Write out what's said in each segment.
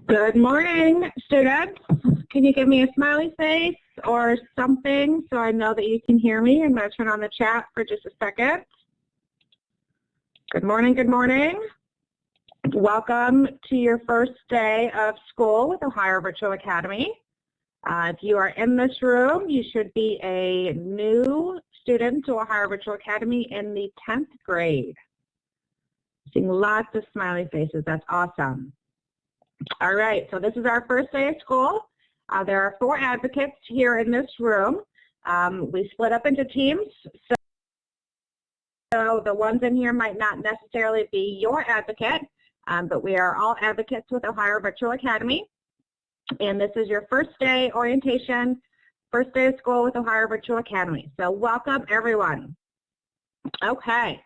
Good morning, students. Can you give me a smiley face or something so I know that you can hear me? I'm going to turn on the chat for just a second. Good morning, good morning. Welcome to your first day of school with Ohio Virtual Academy. If you are in this room, you should be a new student to Ohio Virtual Academy in the 10th grade. Seeing lots of smiley faces, that's awesome. All right, so this is our first day of school. There are 4 advocates here in this room. We split up into teams, so the ones in here might not necessarily be your advocate, but we are all advocates with Ohio Virtual Academy. And this is your first day orientation, first day of school with Ohio Virtual Academy. So welcome, everyone. Okay.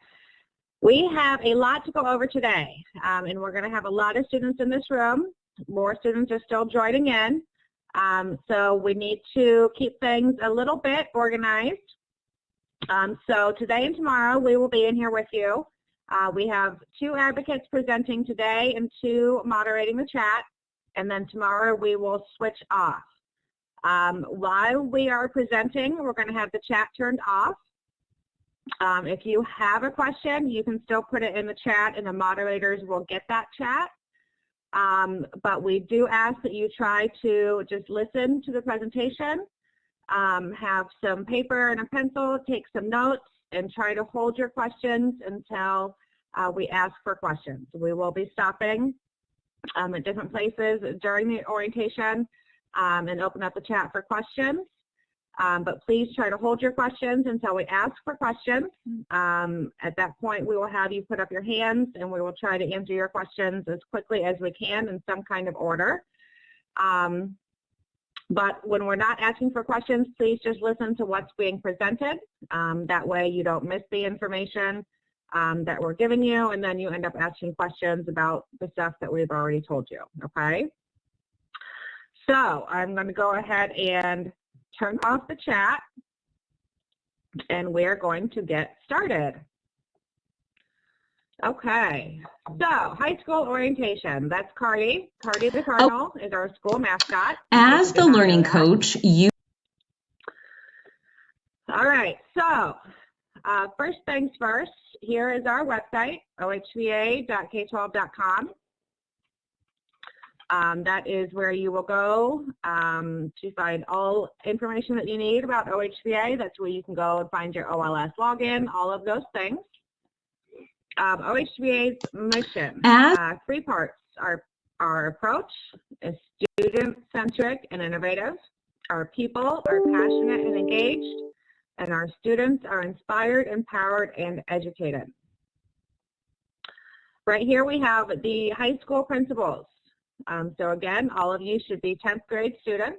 We have a lot to go over today, and we're going to have a lot of students in this room. More students are still joining in, so we need to keep things a little bit organized. So today and tomorrow we will be in here with you. We have 2 advocates presenting today and 2 moderating the chat, and then tomorrow we will switch off. While we are presenting, we're going to have the chat turned off. If you have a question, you can still put it in the chat and the moderators will get that chat. But we do ask that you try to just listen to the presentation, have some paper and a pencil, take some notes, and try to hold your questions until we ask for questions. We will be stopping at different places during the orientation and open up the chat for questions. But please try to hold your questions until we ask for questions. At that point, we will have you put up your hands and we will try to answer your questions as quickly as we can in some kind of order. But when we're not asking for questions, please just listen to what's being presented. That way you don't miss the information that we're giving you, and then you end up asking questions about the stuff that we've already told you, okay? So I'm going to go ahead and turn off the chat, and we're going to get started. Okay, so high school orientation. That's Cardi. Cardi the Cardinal is our school mascot. As the learning coach, you... All right, so first things first, here is our website, ohva.k12.com. That is where you will go to find all information that you need about OHVA. That's where you can go and find your OLS login, all of those things. OHVA's mission, 3 parts. Our approach is student-centric and innovative. Our people are passionate and engaged. And our students are inspired, empowered, and educated. Right here we have the high school principals. So again, all of you should be 10th grade students.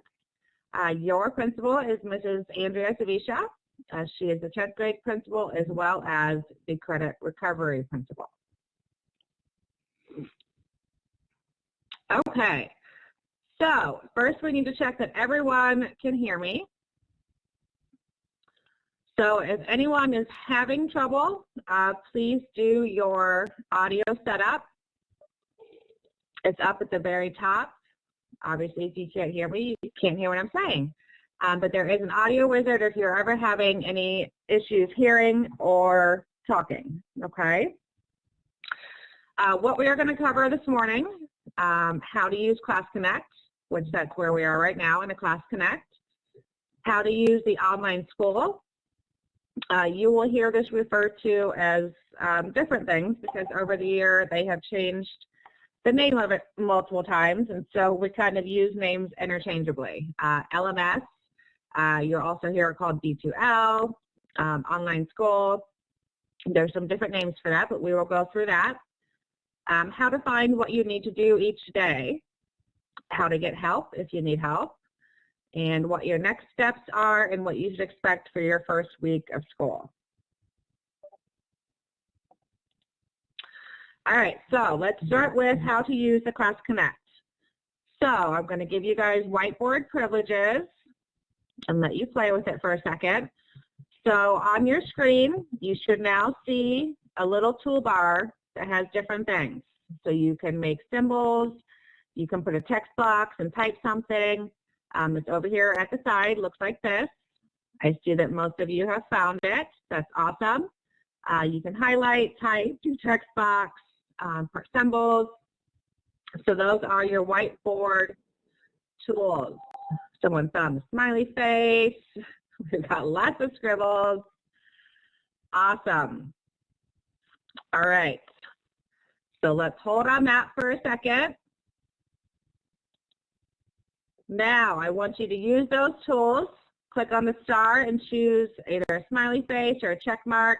Your principal is Mrs. Andrea Savisha. She is the 10th grade principal as well as the credit recovery principal. Okay, so first we need to check that everyone can hear me. So if anyone is having trouble, please do your audio setup. It's up at the very top. Obviously, if you can't hear me, you can't hear what I'm saying. But there is an audio wizard if you're ever having any issues hearing or talking, okay? What we are going to cover this morning, how to use Class Connect, which that's where we are right now in the Class Connect, how to use the online school. You will hear this referred to as different things because over the year they have changed the name of it multiple times, and so we kind of use names interchangeably. LMS, you'll also hear it called D2L, online school. There's some different names for that, but we will go through that. How to find what you need to do each day, how to get help if you need help, and what your next steps are and what you should expect for your first week of school. All right, so let's start with how to use the Class Connect. So I'm going to give you guys whiteboard privileges and let you play with it for a second. So on your screen, you should now see a little toolbar that has different things. So you can make symbols, You can put a text box and type something. It's over here at the side, looks like this. I see that most of you have found it. That's awesome. You can highlight, type, do text box, put symbols. So those are your whiteboard tools. Someone found the smiley face. We've got lots of scribbles. Awesome. All right. So let's hold on that for a second. Now I want you to use those tools. Click on the star and choose either a smiley face or a check mark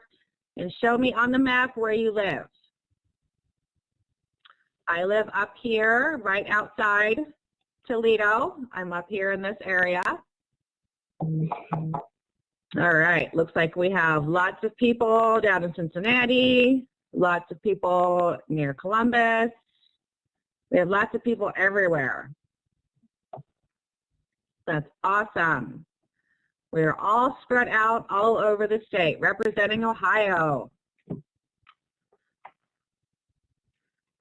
and show me on the map where you live. I live up here right outside Toledo. I'm up here in this area. All right, looks like we have lots of people down in Cincinnati, lots of people near Columbus. We have lots of people everywhere. That's awesome. We're all spread out all over the state, representing Ohio.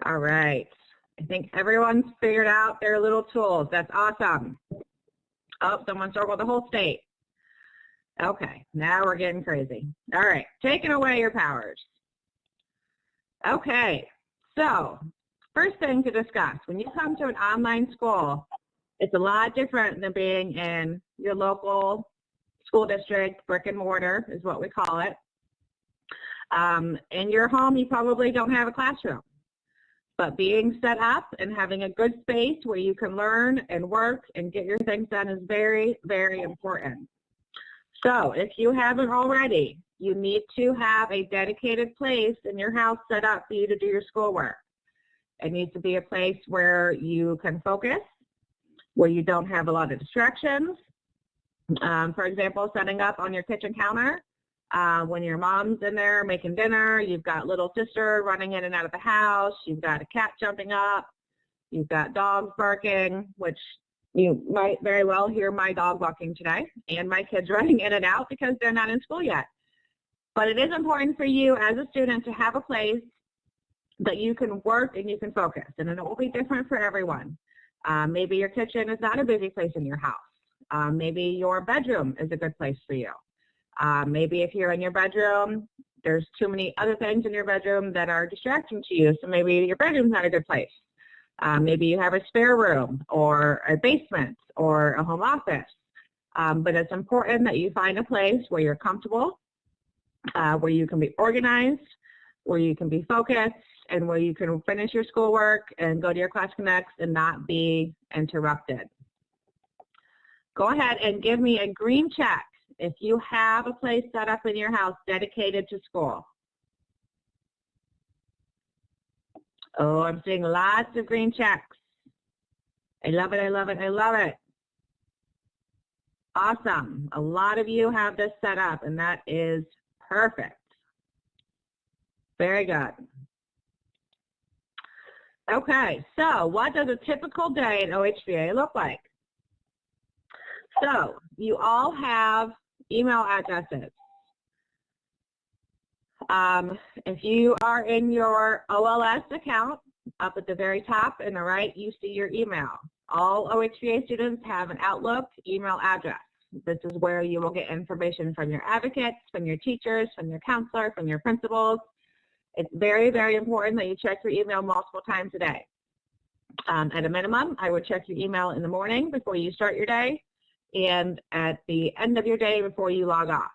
All right. I think everyone's figured out their little tools. That's awesome. Oh, someone circled the whole state. Okay, now we're getting crazy. All right, taking away your powers. Okay, so first thing to discuss, when you come to an online school, it's a lot different than being in your local school district. Brick and mortar is what we call it. In your home, you probably don't have a classroom. But being set up and having a good space where you can learn and work and get your things done is very, very important. So if you haven't already, you need to have a dedicated place in your house set up for you to do your schoolwork. It needs to be a place where you can focus, where you don't have a lot of distractions. For example, setting up on your kitchen counter. When your mom's in there making dinner, you've got little sister running in and out of the house, you've got a cat jumping up, you've got dogs barking, which you might very well hear my dog barking today, and my kids running in and out because they're not in school yet. But it is important for you as a student to have a place that you can work and you can focus, and it will be different for everyone. Maybe your kitchen is not a busy place in your house. Maybe your bedroom is a good place for you. Maybe if you're in your bedroom, there's too many other things in your bedroom that are distracting to you, so maybe your bedroom's not a good place. Maybe you have a spare room or a basement or a home office. But it's important that you find a place where you're comfortable, where you can be organized, where you can be focused, and where you can finish your schoolwork and go to your Class Connects and not be interrupted. Go ahead and give me a green check if you have a place set up in your house dedicated to school. Oh, I'm seeing lots of green checks. I love it, I love it, I love it. Awesome. A lot of you have this set up, and that is perfect. Very good. Okay, so what does a typical day at OHVA look like? So you all have email addresses. If you are in your OLS account, up at the very top in the right, you see your email. All OHVA students have an Outlook email address. This is where you will get information from your advocates, from your teachers, from your counselor, from your principals. It's very, very important that you check your email multiple times a day. At a minimum, I would check your email in the morning before you start your day and at the end of your day before you log off.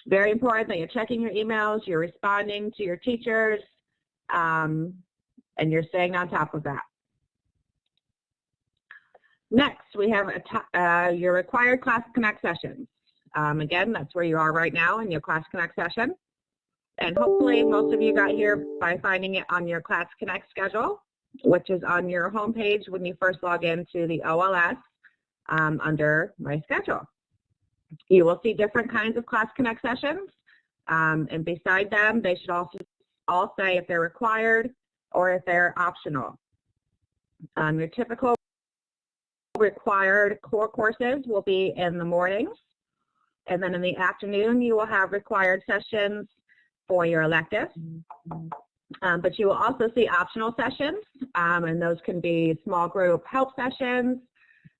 Very important that you're checking your emails, you're responding to your teachers, and you're staying on top of that. Next, we have your required Class Connect sessions. Again, that's where you are right now in your Class Connect session. And hopefully most of you got here by finding it on your Class Connect schedule, which is on your homepage when you first log into the OLS under My Schedule. You will see different kinds of Class Connect sessions, and beside them, they should also all say if they're required or if they're optional. Your typical required core courses will be in the mornings, and then in the afternoon, you will have required sessions for your electives. But you will also see optional sessions, and those can be small group help sessions,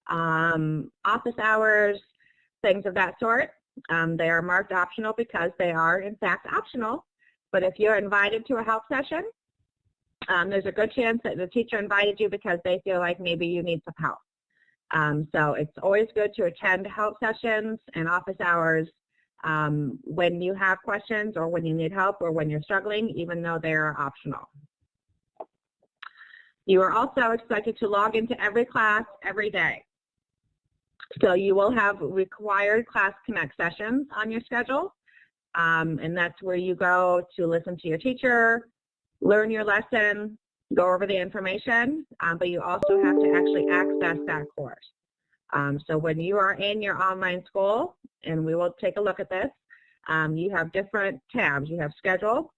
office hours, things of that sort. They are marked optional because they are, in fact, optional. But if you're invited to a help session, there's a good chance that the teacher invited you because they feel like maybe you need some help. So it's always good to attend help sessions and office hours when you have questions or when you need help or when you're struggling, even though they are optional. You are also expected to log into every class every day. So you will have required Class Connect sessions on your schedule, and that's where you go to listen to your teacher, learn your lesson, go over the information, but you also have to actually access that course. So when you are in your online school, and we will take a look at this, you have different tabs. You have schedule,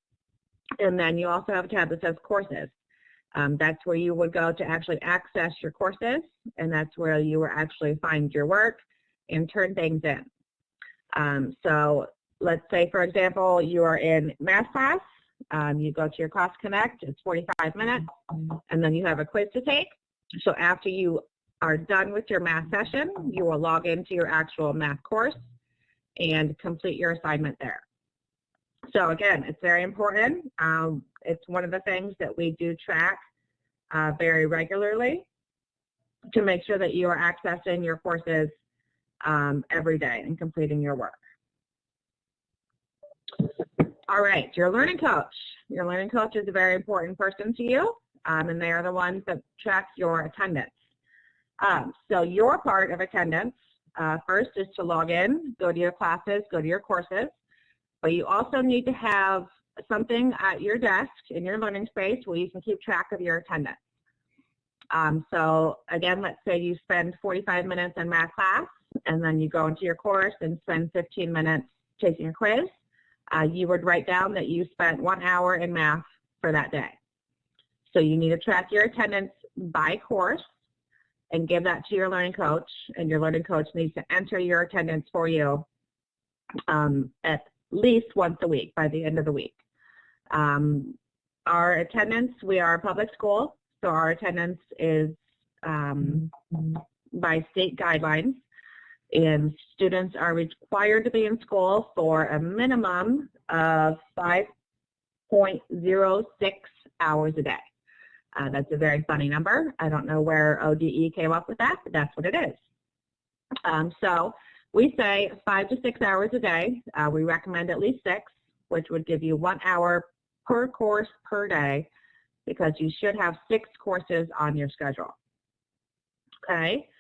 and then you also have a tab that says courses. That's where you would go to actually access your courses, and that's where you will actually find your work and turn things in. So let's say, for example, you are in math class. You go to your Class Connect, it's 45 minutes, and then you have a quiz to take. So after you are done with your math session, you will log into your actual math course and complete your assignment there. So again, it's very important. It's one of the things that we do track very regularly to make sure that you are accessing your courses every day and completing your work. All right, your learning coach. Your learning coach is a very important person to you, and they are the ones that track your attendance. So your part of attendance first is to log in, go to your classes, go to your courses, but you also need to have something at your desk in your learning space where you can keep track of your attendance. So again, let's say you spend 45 minutes in math class, and then you go into your course and spend 15 minutes taking a quiz. You would write down that you spent 1 hour in math for that day. So you need to track your attendance by course and give that to your learning coach, and your learning coach needs to enter your attendance for you at least once a week by the end of the week. Our attendance, we are a public school, so our attendance is by state guidelines, and students are required to be in school for a minimum of 5.06 hours a day. That's a very funny number. I don't know where ODE came up with that, but that's what it is. So we say 5 to 6 hours a day. We recommend at least 6, which would give you 1 hour per course per day, because you should have 6 courses on your schedule. Okay.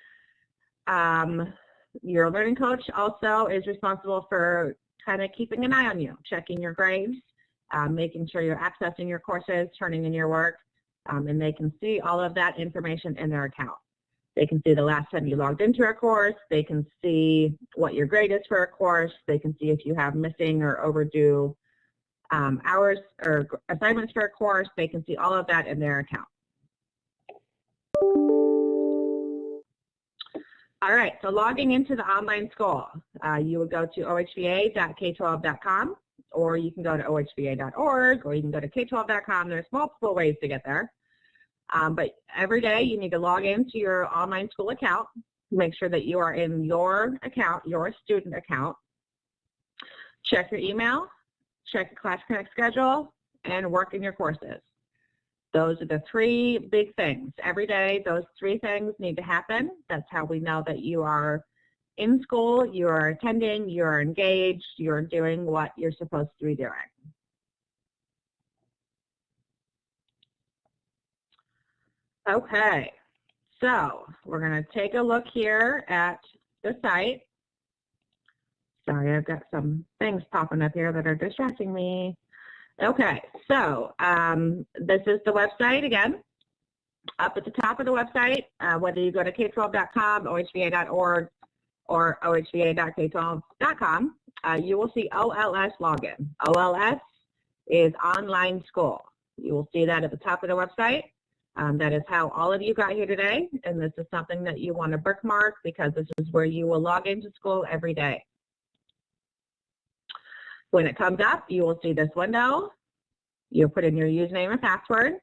Your learning coach also is responsible for kind of keeping an eye on you, checking your grades, making sure you're accessing your courses, turning in your work, and they can see all of that information in their account. They can see the last time you logged into a course. They can see what your grade is for a course. They can see if you have missing or overdue hours or assignments for a course. They can see all of that in their account. All right, so logging into the online school, you would go to ohva.k12.com, or you can go to ohva.org, or you can go to k12.com. There's multiple ways to get there. But every day you need to log into your online school account, make sure that you are in your account, your student account. Check your email, check your Class Connect schedule, and work in your courses. Those are the 3 big things. Every day, those 3 things need to happen. That's how we know that you are in school, you are attending, you are engaged, you are doing what you're supposed to be doing. Okay, so we're going to take a look here at the site. Sorry, I've got some things popping up here that are distracting me. Okay, so this is the website again. Up at the top of the website, whether you go to k12.com, ohva.org, or ohva.k12.com, you will see OLS login. OLS is online school. You will see that at the top of the website. That is how all of you got here today, and this is something that you want to bookmark because this is where you will log into school every day. When it comes up, you will see this window. You'll put in your username and password.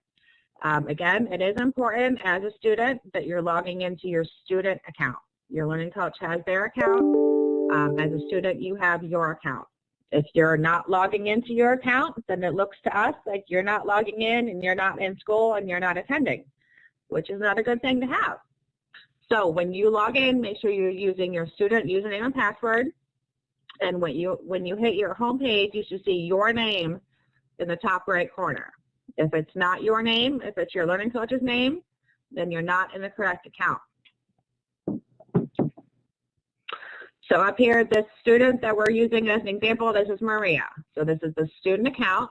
Again, it is important as a student that you're logging into your student account. Your Learning Coach has their account. As a student, you have your account. If you're not logging into your account, then it looks to us like you're not logging in and you're not in school and you're not attending, which is not a good thing to have. So when you log in, make sure you're using your student username and password. And when you hit your home page, you should see your name in the top right corner. If it's not your name, if it's your Learning Coach's name, then you're not in the correct account. So up here, this student that we're using as an example, this is Maria. So this is the student account.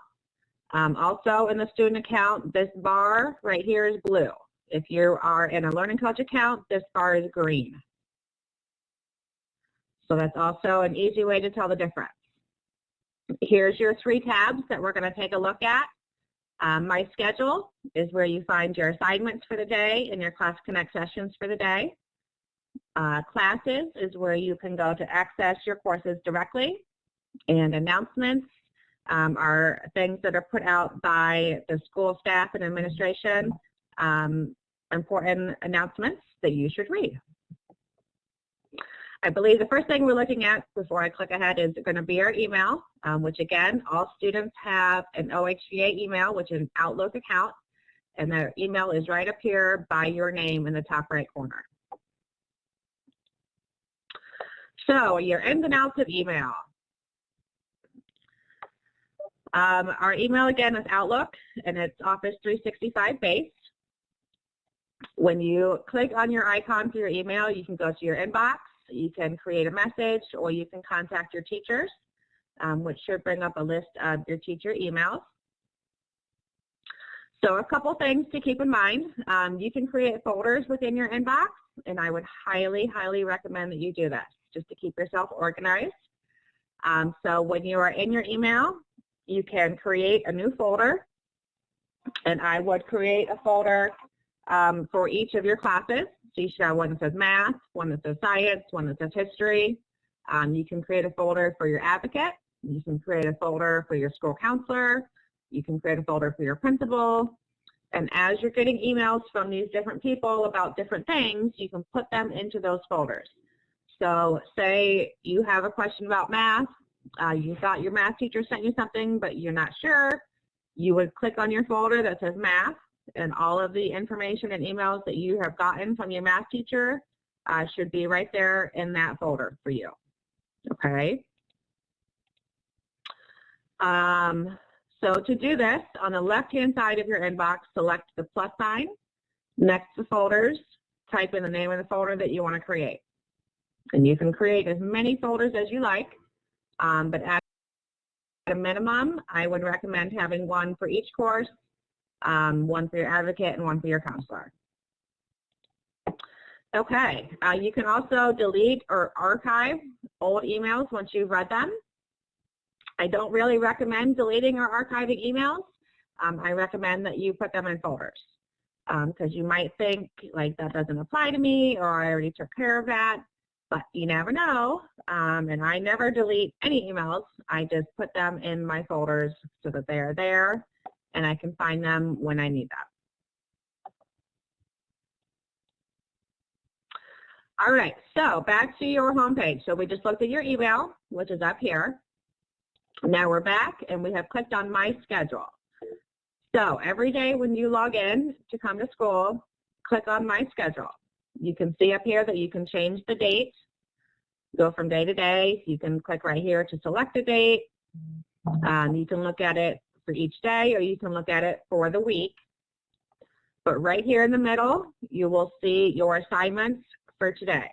Also in the student account, this bar right here is blue. If you are in a Learning Coach account, this bar is green. So that's also an easy way to tell the difference. Here's your 3 tabs that we're going to take a look at. My schedule is where you find your assignments for the day and your Class Connect sessions for the day. Classes is where you can go to access your courses directly. And announcements are things that are put out by the school staff and administration, important announcements that you should read. I believe the first thing we're looking at before I click ahead is going to be our email, which again, all students have an OHVA email, which is an Outlook account, and their email is right up here by your name in the top right corner. So your ins and outs of email. Our email again is Outlook, and it's Office 365 based. When you click on your icon for your email, you can go to your inbox. You can create a message, or you can contact your teachers, which should bring up a list of your teacher emails. So a couple things to keep in mind. You can create folders within your inbox, and I would highly, highly recommend that you do this just to keep yourself organized. So when you are in your email, you can create a new folder, and I would create a folder for each of your classes. So you should have one that says math, one that says science, one that says history. You can create a folder for your advocate. You can create a folder for your school counselor. You can create a folder for your principal. And as you're getting emails from these different people about different things, you can put them into those folders. So say you have a question about math. You thought your math teacher sent you something, but you're not sure. You would click on your folder that says math, and all of the information and emails that you have gotten from your math teacher should be right there in that folder for you. Okay. So to do this, on the left-hand side of your inbox, select the plus sign. Next to folders, type in the name of the folder that you want to create. And you can create as many folders as you like, but at a minimum, I would recommend having one for each course, one for your advocate and one for your counselor. Okay, you can also delete or archive old emails once you've read them. I don't really recommend deleting or archiving emails. I recommend that you put them in folders because you might think like that doesn't apply to me, or I already took care of that, but you never know. And I never delete any emails. I just put them in my folders so that they are there and I can find them when I need them. All right, so back to your home page. So we just looked at your email, which is up here. Now we're back and we have clicked on My Schedule. So every day when you log in to come to school, click on My Schedule. You can see up here that you can change the date, go from day to day. You can click right here to select a date. You can look at it for each day, or you can look at it for the week. But right here in the middle, you will see your assignments for today.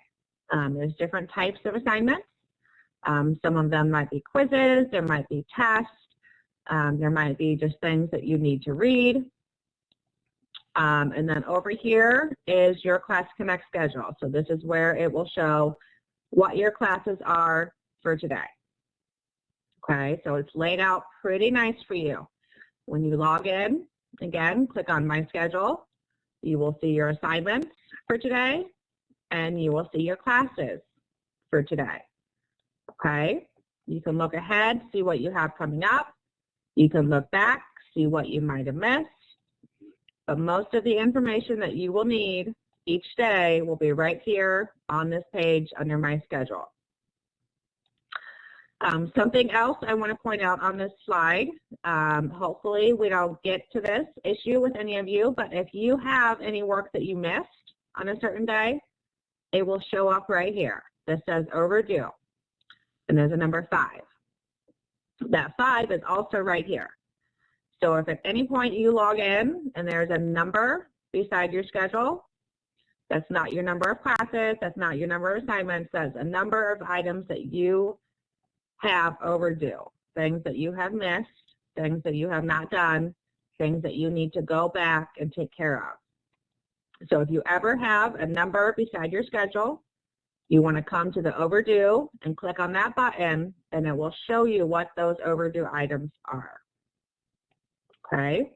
There's different types of assignments. Some of them might be quizzes, there might be tests, there might be just things that you need to read. And then over here is your Class Connect schedule. So this is where it will show what your classes are for today. Okay, so it's laid out pretty nice for you. When you log in, again, click on My Schedule. You will see your assignments for today, and you will see your classes for today. Okay, you can look ahead, see what you have coming up. You can look back, see what you might have missed. But most of the information that you will need each day will be right here on this page under My Schedule. Something else I want to point out on this slide, hopefully we don't get to this issue with any of you, but if you have any work that you missed on a certain day, it will show up right here. This says overdue, and there's a number 5. That 5 is also right here. So if at any point you log in and there's a number beside your schedule, that's not your number of classes, that's not your number of assignments, that's a number of items that you have overdue, things that you have missed, things that you have not done, things that you need to go back and take care of. So if you ever have a number beside your schedule, you want to come to the overdue and click on that button, and it will show you what those overdue items are. Okay?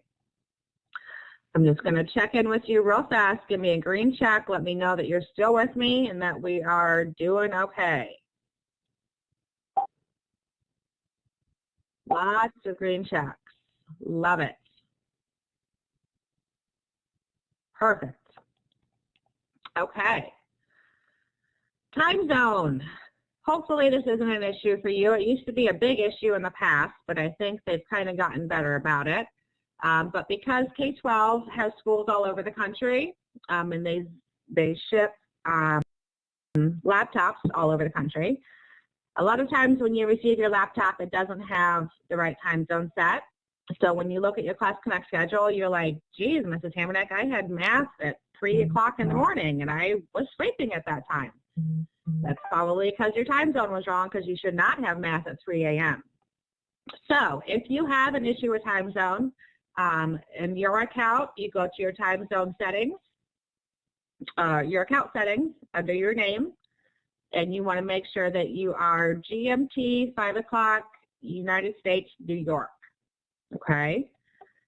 I'm just going to check in with you real fast. Give me a green check. Let me know that you're still with me and that we are doing okay. Lots of green checks. Love it. Perfect. Okay. Time zone. Hopefully this isn't an issue for you. It used to be a big issue in the past, but I think they've kind of gotten better about it. But because K-12 has schools all over the country, and they ship laptops all over the country, a lot of times when you receive your laptop, it doesn't have the right time zone set. So when you look at your Class Connect schedule, you're like, geez, Mrs. Hamernick, I had math at 3 o'clock in the morning, and I was sleeping at that time. That's probably because your time zone was wrong, because you should not have math at 3 a.m. So if you have an issue with time zone, in your account, you go to your time zone settings, your account settings under your name, and you want to make sure that you are GMT 5 o'clock United States, New York. Okay?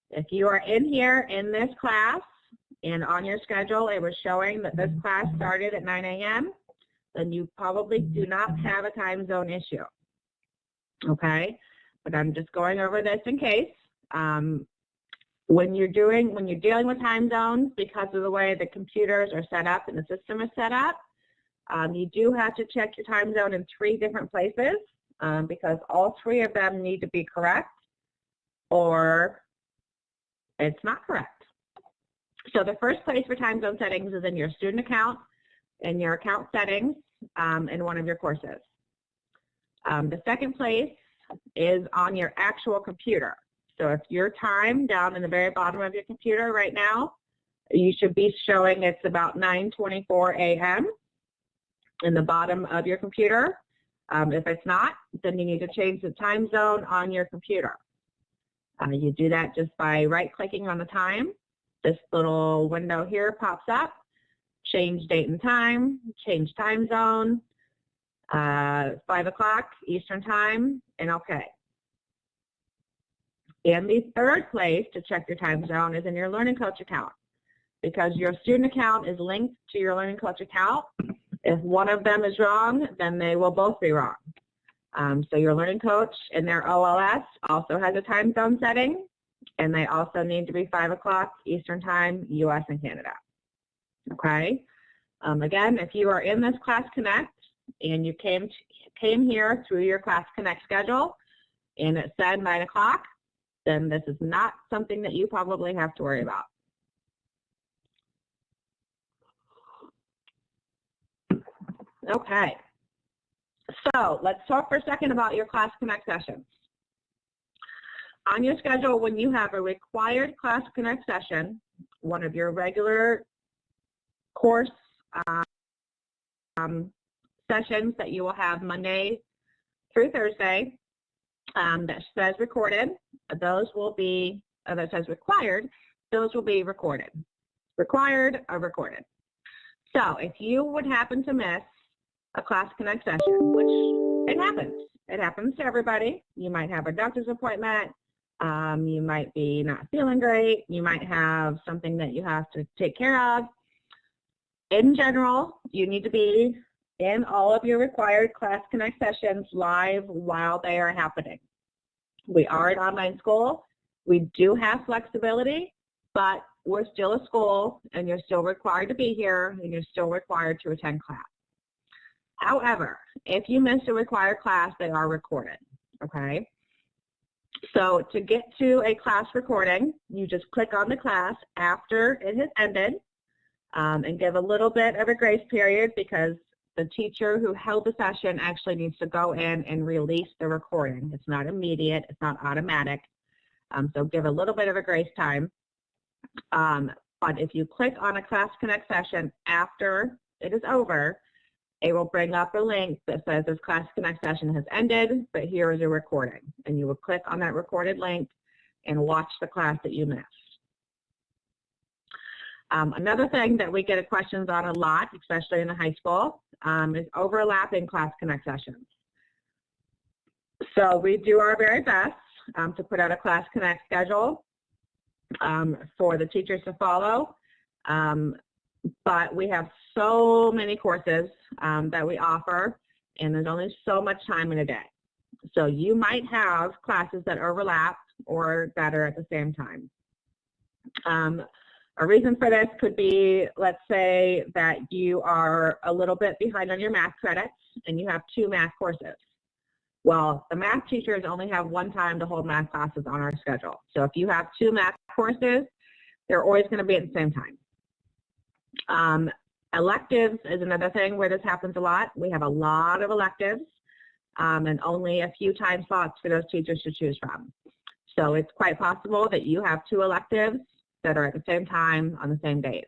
If you are in here in this class and on your schedule it was showing that this class started at 9 a.m., then you probably do not have a time zone issue. Okay? But I'm just going over this in case. When you're dealing with time zones, because of the way the computers are set up and the system is set up, you do have to check your time zone in 3 different places because all 3 of them need to be correct or it's not correct. So the first place for time zone settings is in your student account, in your account settings, in one of your courses. The second place is on your actual computer. So if your time down in the very bottom of your computer right now, you should be showing it's about 9:24 a.m. in the bottom of your computer. If it's not, then you need to change the time zone on your computer. You do that just by right-clicking on the time. This little window here pops up. Change date and time, change time zone, 5 o'clock Eastern time, and OK. And the third place to check your time zone is in your Learning Coach account, because your student account is linked to your Learning Coach account. If one of them is wrong, then they will both be wrong. So your Learning Coach in their OLS also has a time zone setting, and they also need to be 5 o'clock Eastern time, US and Canada. Okay? Again, if you are in this Class Connect and you came here through your Class Connect schedule and it said 9 o'clock, then this is not something that you probably have to worry about. Okay, so let's talk for a second about your Class Connect sessions. On your schedule, when you have a required Class Connect session, one of your regular course sessions that you will have Monday through Thursday that says recorded, those will be, that says required, those will be recorded. Required or recorded. So if you would happen to miss a Class Connect session, which it happens to everybody. You might have a doctor's appointment, you might be not feeling great, you might have something that you have to take care of. In general, you need to be in all of your required Class Connect sessions live while they are happening. We are an online school, We do have flexibility, but we're still a school and you're still required to be here and you're still required to attend class. However, if you miss a required class, they are recorded, okay? So to get to a class recording, you just click on the class after it has ended and give a little bit of a grace period because the teacher who held the session actually needs to go in and release the recording. It's not immediate, it's not automatic, so give a little bit of a grace time. But if you click on a Class Connect session after it is over, it will bring up a link that says this Class Connect session has ended, but here is a recording. And you will click on that recorded link and watch the class that you missed. Another thing that we get questions on a lot, especially in the high school, is overlapping Class Connect sessions. So we do our very best to put out a Class Connect schedule for the teachers to follow, but we have so many courses that we offer, and there's only so much time in a day. So you might have classes that overlap or that are at the same time. A reason for this could be, let's say that you are a little bit behind on your math credits and you have 2 math courses. Well, the math teachers only have 1 time to hold math classes on our schedule. So if you have 2 math courses, they're always going to be at the same time. Electives is another thing where this happens a lot. We have a lot of electives and only a few time slots for those teachers to choose from. So it's quite possible that you have 2 electives that are at the same time on the same days.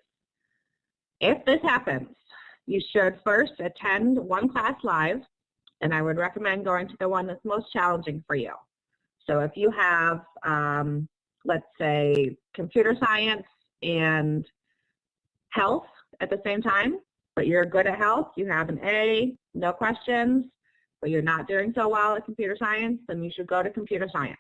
If this happens, you should first attend 1 class live, and I would recommend going to the one that's most challenging for you. So if you have, let's say, computer science and health at the same time, but you're good at health, you have an A, no questions, but you're not doing so well at computer science, then you should go to computer science.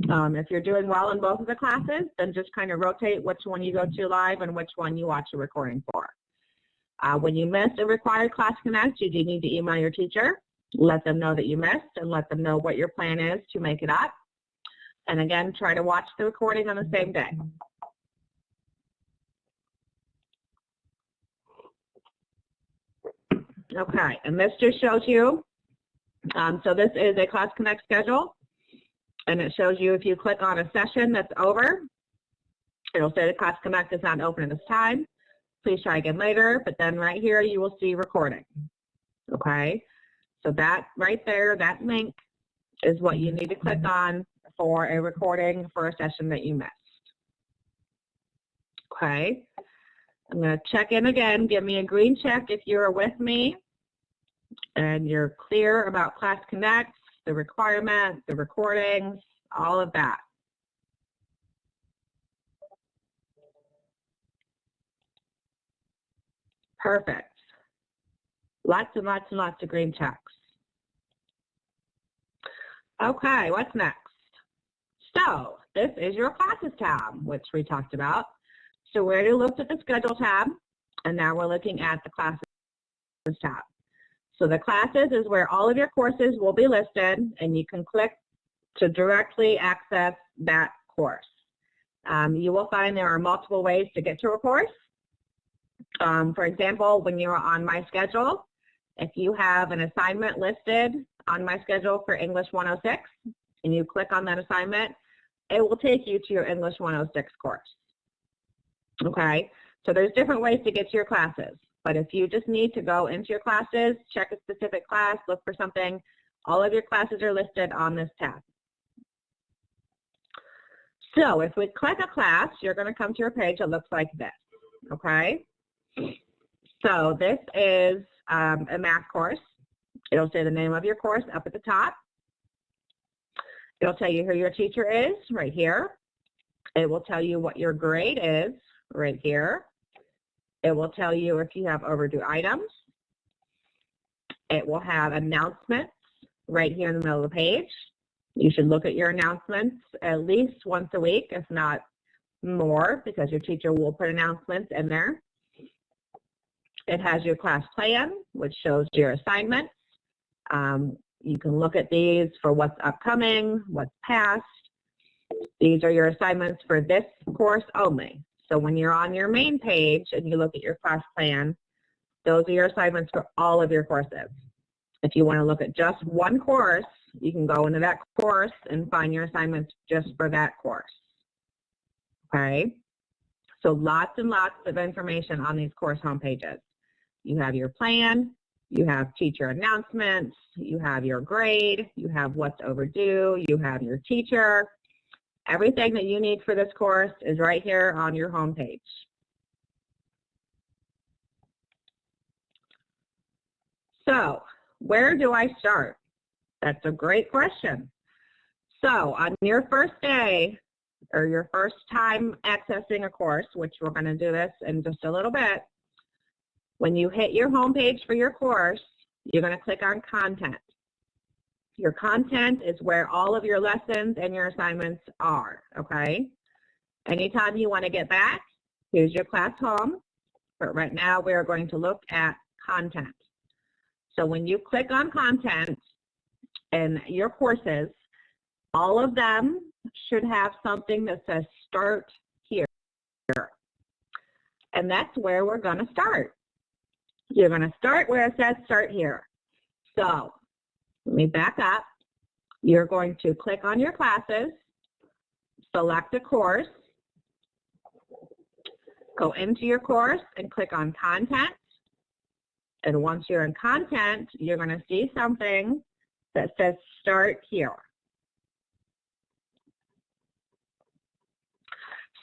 If you're doing well in both of the classes, then just kind of rotate which one you go to live and which one you watch a recording for. When you miss a required Class Connect, you do need to email your teacher, let them know that you missed, and let them know what your plan is to make it up. And again, try to watch the recording on the same day. Okay, and this just shows you, so this is a Class Connect schedule, and it shows you if you click on a session that's over, it'll say the Class Connect is not open at this time. Please try again later, but then right here you will see recording. Okay, so that right there, that link is what you need to click on for a recording for a session that you missed. Okay, I'm going to check in again. Give me a green check if you're with me and you're clear about Class Connect, the requirements, the recordings, all of that. Perfect. Lots and lots and lots of green checks. Okay, what's next? So this is your classes tab, which we talked about. So we already looked at the schedule tab, and now we're looking at the classes tab. So the classes is where all of your courses will be listed, and you can click to directly access that course. You will find there are multiple ways to get to a course. For example, when you're on My Schedule, if you have an assignment listed on My Schedule for English 106, and you click on that assignment, it will take you to your English 106 course. Okay, so there's different ways to get to your classes, but if you just need to go into your classes, check a specific class, look for something, all of your classes are listed on this tab. So if we click a class, you're going to come to a page that looks like this, okay? So this is a math course. It'll say the name of your course up at the top. It'll tell you who your teacher is right here. It will tell you what your grade is right here. It will tell you if you have overdue items. It will have announcements right here in the middle of the page. You should look at your announcements at least once a week, if not more, because your teacher will put announcements in there. It has your class plan, which shows your assignments. You can look at these for what's upcoming, what's past. These are your assignments for this course only. So when you're on your main page and you look at your class plan, those are your assignments for all of your courses. If you want to look at just one course, you can go into that course and find your assignments just for that course. Okay? So lots and lots of information on these course homepages. You have your plan, you have teacher announcements, you have your grade, you have what's overdue, you have your teacher. Everything that you need for this course is right here on your homepage. So, where do I start? That's a great question. So, on your first day, or your first time accessing a course, which we're going to do this in just a little bit, when you hit your homepage for your course, you're going to click on Content. Your content is where all of your lessons and your assignments are, okay? Anytime you want to get back, here's your class home, but right now we are going to look at content. So when you click on content in your courses, all of them should have something that says start here. And that's where we're going to start. You're going to start where it says start here. So let me back up. You're going to click on your classes, select a course, go into your course and click on content. And once you're in content, you're going to see something that says start here.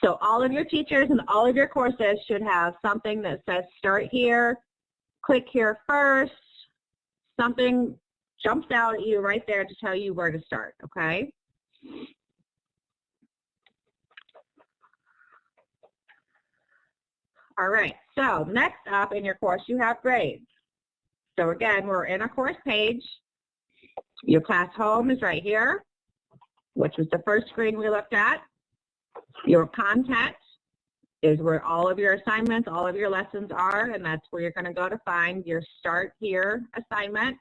So all of your teachers and all of your courses should have something that says start here, click here first, something jumps out at you right there to tell you where to start, okay? All right, so next up in your course, you have grades. So again, we're in a course page. Your class home is right here, which was the first screen we looked at. Your content is where all of your assignments, all of your lessons are, and that's where you're going to go to find your Start Here assignment.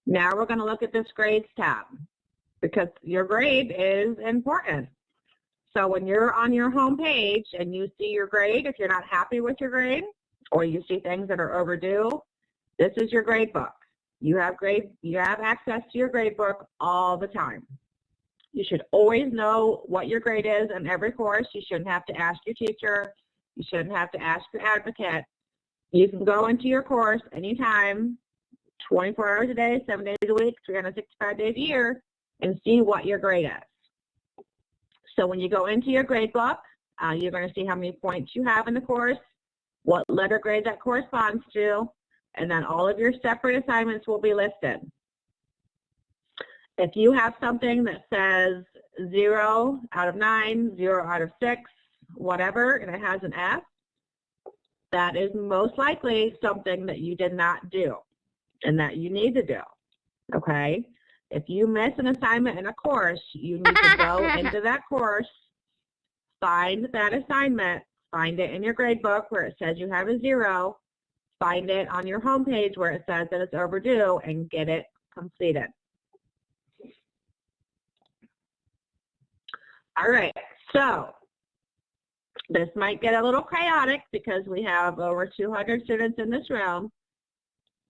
Now we're going to look at this Grades tab because your grade is important. So when you're on your home page and you see your grade, if you're not happy with your grade or you see things that are overdue, this is your grade book. You have access to your grade book all the time. You should always know what your grade is in every course. You shouldn't have to ask your teacher. You shouldn't have to ask your advocate. You can go into your course anytime, 24 hours a day, 7 days a week, 365 days a year, and see what your grade is. So when you go into your grade book, you're going to see how many points you have in the course, what letter grade that corresponds to, and then all of your separate assignments will be listed. If you have something that says 0 out of 9, 0 out of 6, whatever, and it has an F, that is most likely something that you did not do and that you need to do, okay? If you miss an assignment in a course, you need to go into that course, find that assignment, find it in your grade book where it says you have a 0, find it on your home page where it says that it's overdue, and get it completed. All right, so this might get a little chaotic because we have over 200 students in this room,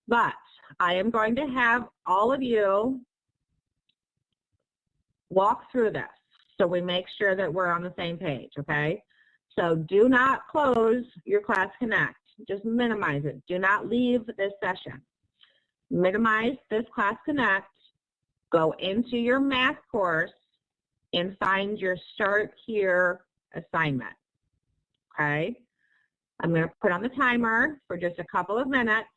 but I am going to have all of you walk through this so we make sure that we're on the same page, okay? So do not close your Class Connect. Just minimize it. Do not leave this session. Minimize this Class Connect. Go into your math course and find your Start Here assignment, okay? I'm going to put on the timer for just a couple of minutes,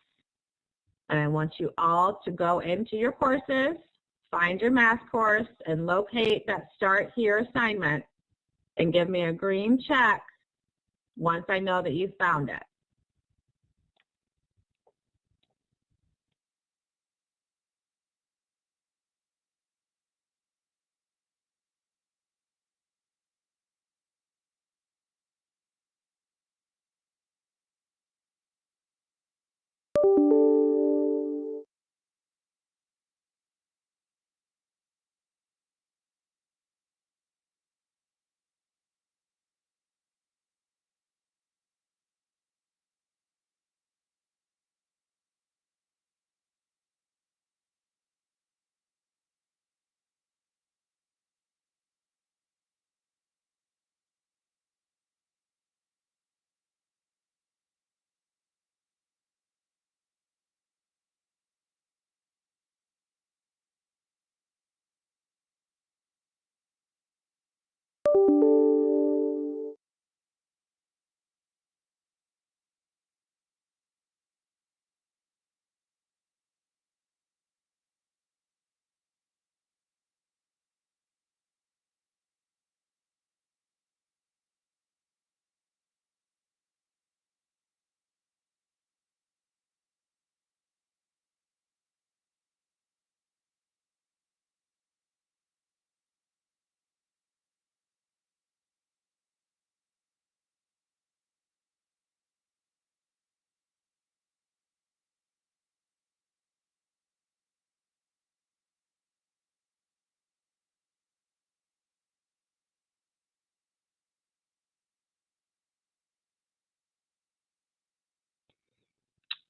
and I want you all to go into your courses, find your math course, and locate that Start Here assignment, and give me a green check once I know that you found it.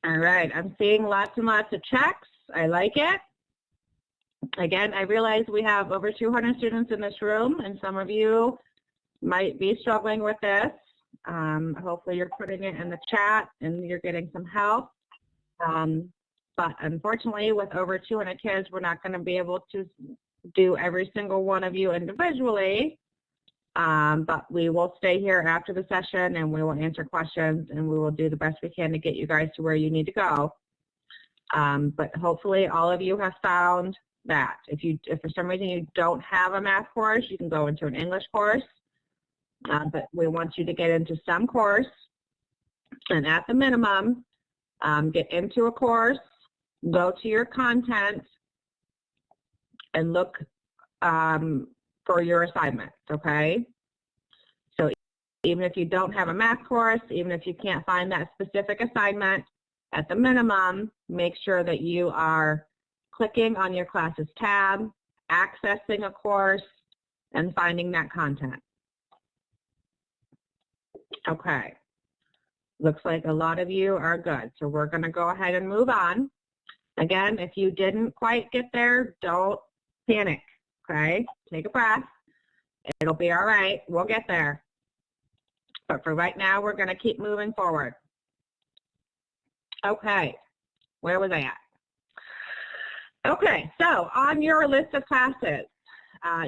All right, I'm seeing lots and lots of checks. I like it. Again, I realize we have over 200 students in this room, and some of you might be struggling with this. Hopefully you're putting it in the chat and you're getting some help. But unfortunately, with over 200 kids, we're not going to be able to do every single one of you individually. But we will stay here after the session and we will answer questions and we will do the best we can to get you guys to where you need to go. But hopefully all of you have found that. If for some reason you don't have a math course, you can go into an English course. But we want you to get into some course, and at the minimum, get into a course, go to your content, and look for your assignments, okay? So even if you don't have a math course, even if you can't find that specific assignment, at the minimum, make sure that you are clicking on your classes tab, accessing a course, and finding that content. Okay, looks like a lot of you are good. So we're going to go ahead and move on. Again, if you didn't quite get there, don't panic, okay? Take a breath. It'll be all right. We'll get there. But for right now, we're going to keep moving forward. Okay, where was I at? Okay, so on your list of classes,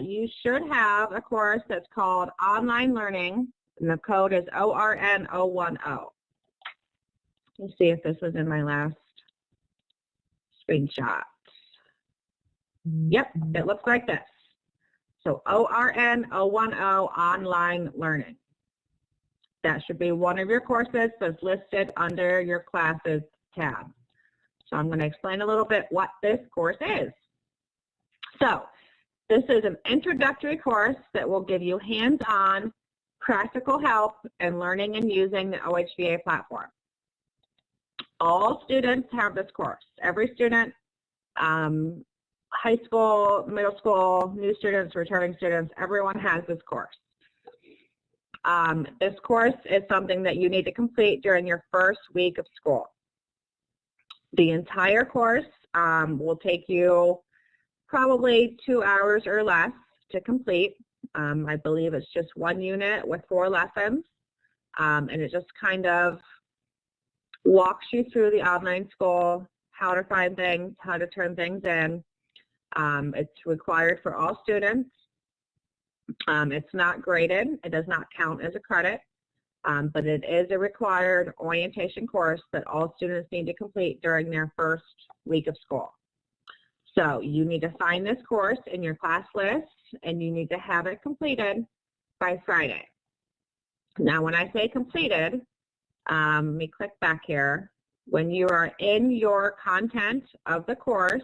you should have a course that's called Online Learning, and the code is ORN010. Let's see if this was in my last screenshot. Yep, it looks like this. So ORN010, Online Learning. That should be one of your courses that's listed under your classes tab. So I'm going to explain a little bit what this course is. So this is an introductory course that will give you hands-on practical help in learning and using the OHVA platform. All students have this course. Every student, high school, middle school, new students, returning students, everyone has this course. This course is something that you need to complete during your first week of school. The entire course will take you probably 2 hours or less to complete. I believe it's just one unit with 4 lessons, and it just kind of walks you through the online school, how to find things, how to turn things in. It's required for all students. It's not graded. It does not count as a credit, but it is a required orientation course that all students need to complete during their first week of school. So you need to find this course in your class list, and you need to have it completed by Friday. Now, when I say completed, let me click back here. When you are in your content of the course,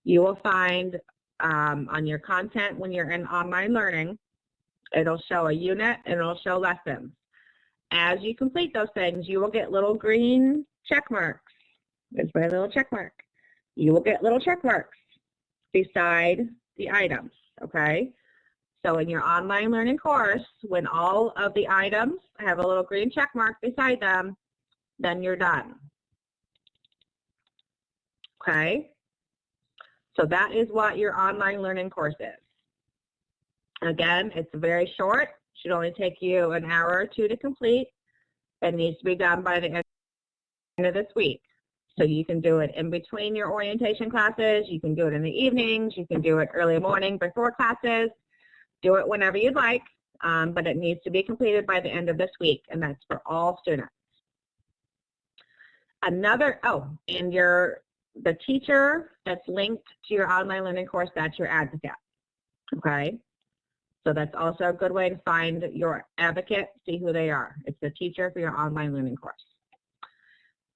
you will find on your content, when you're in online learning, it'll show a unit and it'll show lessons. As you complete those things, you will get little green check marks. There's my little check mark. You will get little check marks beside the items, okay? So in your online learning course, when all of the items have a little green check mark beside them, then you're done, okay? So that is what your online learning course is. Again, it's very short. It should only take you an hour or 2 to complete. It needs to be done by the end of this week. So you can do it in between your orientation classes. You can do it in the evenings. You can do it early morning before classes. Do it whenever you'd like, but it needs to be completed by the end of this week, and that's for all students. And the teacher that's linked to your online learning course, that's your advocate, okay? So that's also a good way to find your advocate, see who they are. It's the teacher for your online learning course.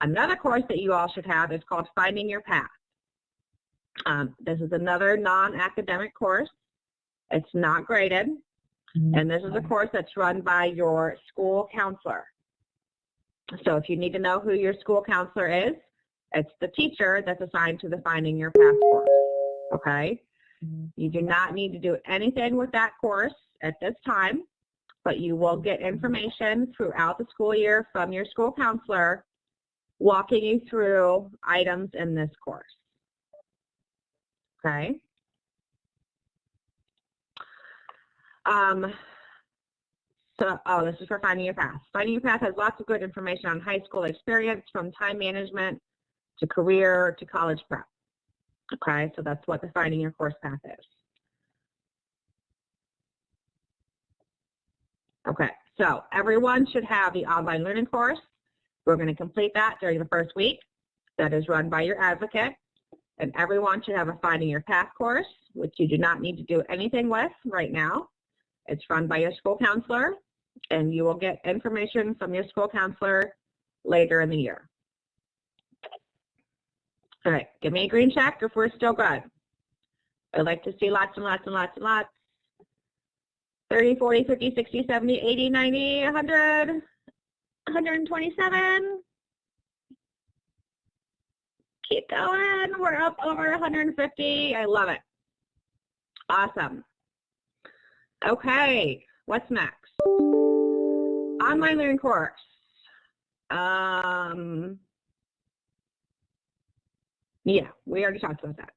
Another course that you all should have is called Finding Your Path. This is another non-academic course. It's not graded, and this is a course that's run by your school counselor. So if you need to know who your school counselor is, it's the teacher that's assigned to the Finding Your Path course, okay? You do not need to do anything with that course at this time, but you will get information throughout the school year from your school counselor walking you through items in this course. Okay. This is for Finding Your Path. Finding Your Path has lots of good information on high school experience, from time management to career to college prep. Okay, so that's what the Finding Your Course Path is. Okay, so everyone should have the online learning course. We're going to complete that during the first week. That is run by your advocate. And everyone should have a Finding Your Path course, which you do not need to do anything with right now. It's run by your school counselor, and you will get information from your school counselor later in the year. All right, give me a green check if we're still good. I'd like to see lots and lots and lots and lots. 30, 40, 50, 60, 70, 80, 90, 100, 127. Keep going. We're up over 150. I love it. Awesome. Okay, what's next? Online learning course. Yeah, we already talked about that.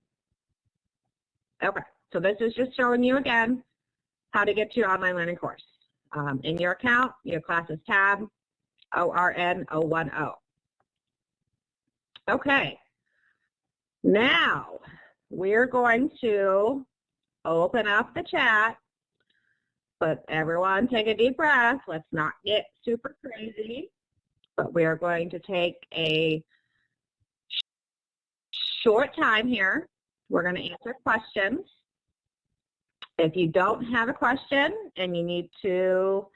Okay, so this is just showing you again how to get to your online learning course. In your account, your classes tab, ORN010. Okay, now we're going to open up the chat, but everyone take a deep breath. Let's not get super crazy, but we are going to take a short time here. We're going to answer questions. If you don't have a question and you need to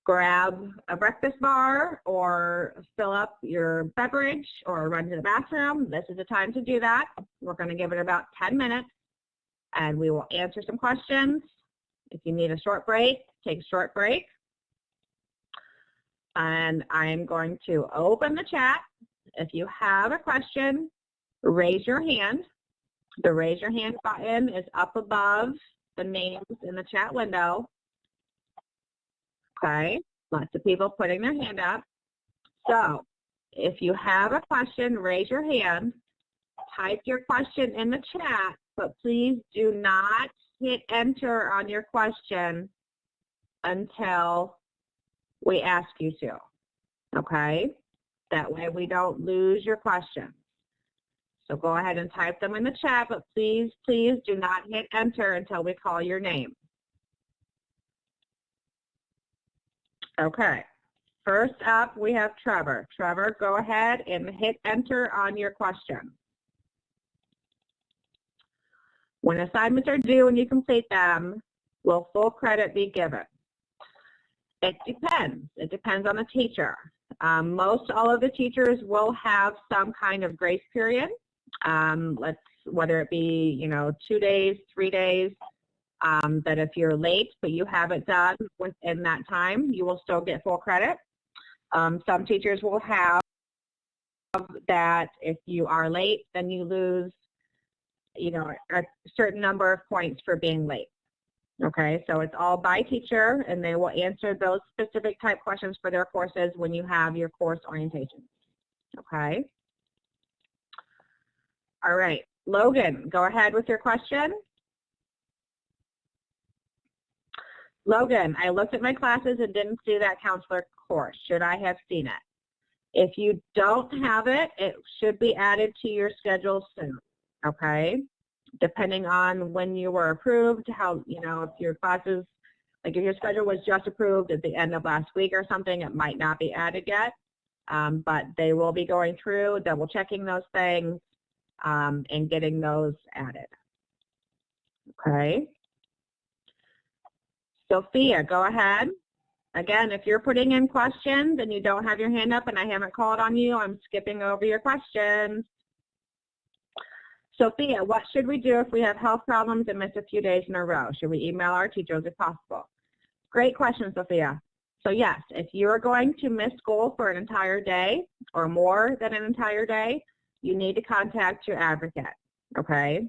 grab a breakfast bar or fill up your beverage or run to the bathroom, this is the time to do that. We're going to give it about 10 minutes and we will answer some questions. If you need a short break, take a short break. And I'm going to open the chat. If you have a question, raise your hand. The raise your hand button is up above the names in the chat window. Okay, lots of people putting their hand up. So if you have a question, raise your hand, type your question in the chat, but please do not hit enter on your question until we ask you to, okay? That way we don't lose your question. So go ahead and type them in the chat, but please, please do not hit enter until we call your name. Okay, first up we have Trevor. Trevor, go ahead and hit enter on your question. When assignments are due and you complete them, will full credit be given? It depends. It depends on the teacher. Most all of the teachers will have some kind of grace period. Whether it be 2 days, 3 days. That if you're late but you have it done within that time, you will still get full credit. Some teachers will have that if you are late, then you lose, a certain number of points for being late. Okay, so it's all by teacher, and they will answer those specific type questions for their courses when you have your course orientation. Okay. All right, Logan, go ahead with your question. Logan, I looked at my classes and didn't see that counselor course. Should I have seen it? If you don't have it, it should be added to your schedule soon, okay? Depending on when you were approved, how, if your classes, like if your schedule was just approved at the end of last week or something, it might not be added yet. But they will be going through, double checking those things, and getting those added, okay? Sophia, go ahead. Again, if you're putting in questions and you don't have your hand up and I haven't called on you, I'm skipping over your questions. Sophia, what should we do if we have health problems and miss a few days in a row? Should we email our teachers if possible? Great question, Sophia. So yes, if you're going to miss school for an entire day or more than an entire day, you need to contact your advocate, okay?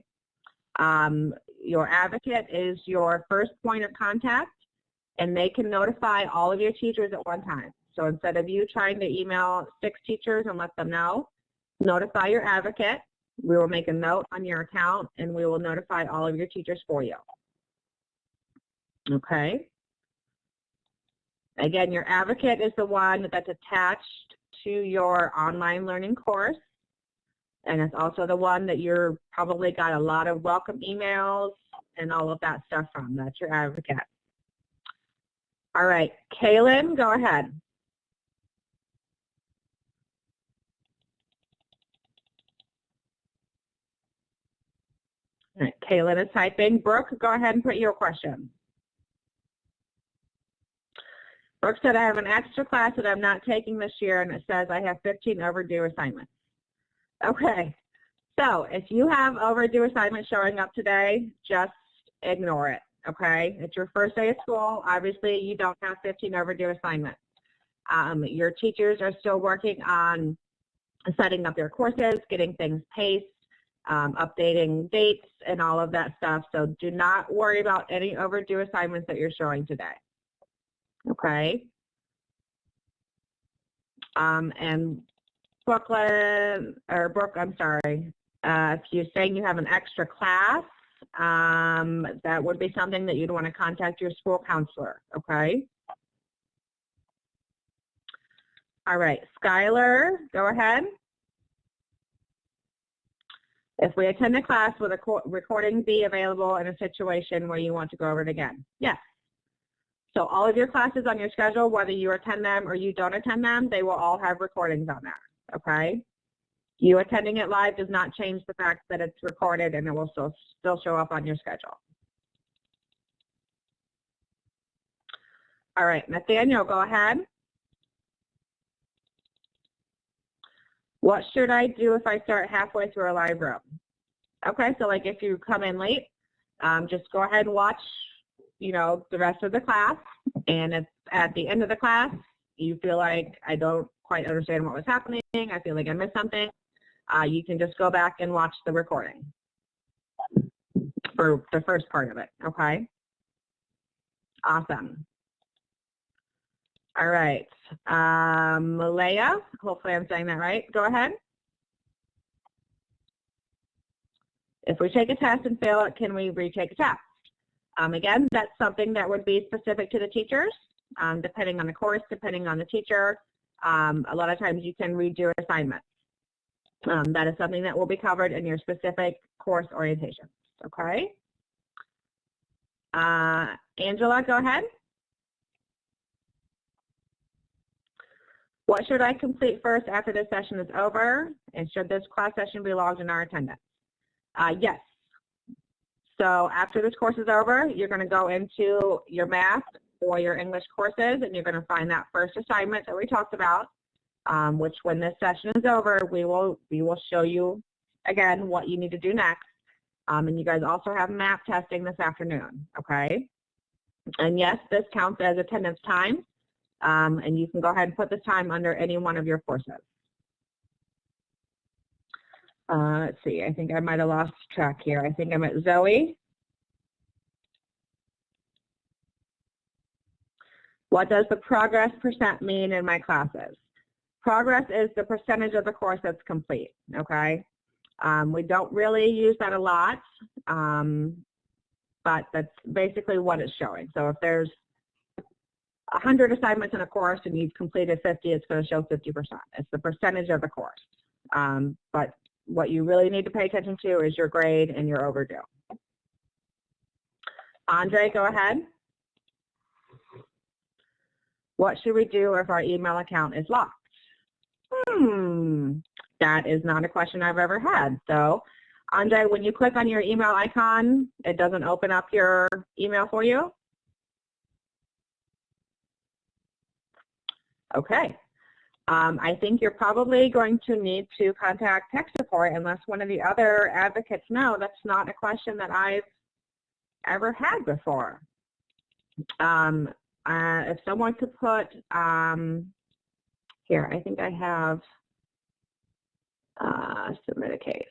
Your advocate is your first point of contact, and they can notify all of your teachers at one time. So instead of you trying to email 6 teachers and let them know, notify your advocate. We will make a note on your account, and we will notify all of your teachers for you. Okay? Again, your advocate is the one that's attached to your online learning course, and it's also the one that you're probably got a lot of welcome emails and all of that stuff from. That's your advocate. All right, Kaylin, go ahead. All right, Kaylin is typing. Brooke, go ahead and put your question. Brooke said, I have an extra class that I'm not taking this year, and it says I have 15 overdue assignments. Okay, so if you have overdue assignments showing up today, just ignore it, okay? It's your first day of school. Obviously, you don't have 15 overdue assignments. Your teachers are still working on setting up their courses, getting things paced, updating dates, and all of that stuff. So do not worry about any overdue assignments that you're showing today. Okay? And Brooke, I'm sorry, if you're saying you have an extra class, that would be something that you'd want to contact your school counselor, okay? All right, Skylar, go ahead. If we attend a class, will the recording be available in a situation where you want to go over it again? Yes. So all of your classes on your schedule, whether you attend them or you don't attend them, they will all have recordings on there, okay? You attending it live does not change the fact that it's recorded, and it will still show up on your schedule. All right, Nathaniel, go ahead. What should I do if I start halfway through a live room? Okay, so like if you come in late, just go ahead and watch, the rest of the class, and if at the end of the class you feel like I don't quite understand what was happening, I feel like I missed something, you can just go back and watch the recording for the first part of it, okay? Awesome. All right, Malaya, hopefully I'm saying that right, go ahead. If we take a test and fail it, can we retake a test? Again, that's something that would be specific to the teachers, depending on the course, depending on the teacher. A lot of times you can redo assignments. That is something that will be covered in your specific course orientation, okay? Angela, go ahead. What should I complete first after this session is over? And should this class session be logged in our attendance? Yes. So after this course is over, you're going to go into your math or your English courses, and you're going to find that first assignment that we talked about, which when this session is over, we will show you, again, what you need to do next. And you guys also have math testing this afternoon, okay? And yes, this counts as attendance time, and you can go ahead and put this time under any one of your courses. Let's see, I think I might have lost track here. I think I'm at Zoe. What does the progress % mean in my classes? Progress is the percentage of the course that's complete, okay? We don't really use that a lot, but that's basically what it's showing. So if there's 100 assignments in a course and you've completed 50, it's going to show 50%. It's the percentage of the course. But what you really need to pay attention to is your grade and your overdue. Andre, go ahead. What should we do if our email account is locked? That is not a question I've ever had. So, Andre, when you click on your email icon, it doesn't open up your email for you? Okay. I think you're probably going to need to contact tech support unless one of the other advocates know. That's not a question that I've ever had before. If someone could put, here, I think I have submit a case.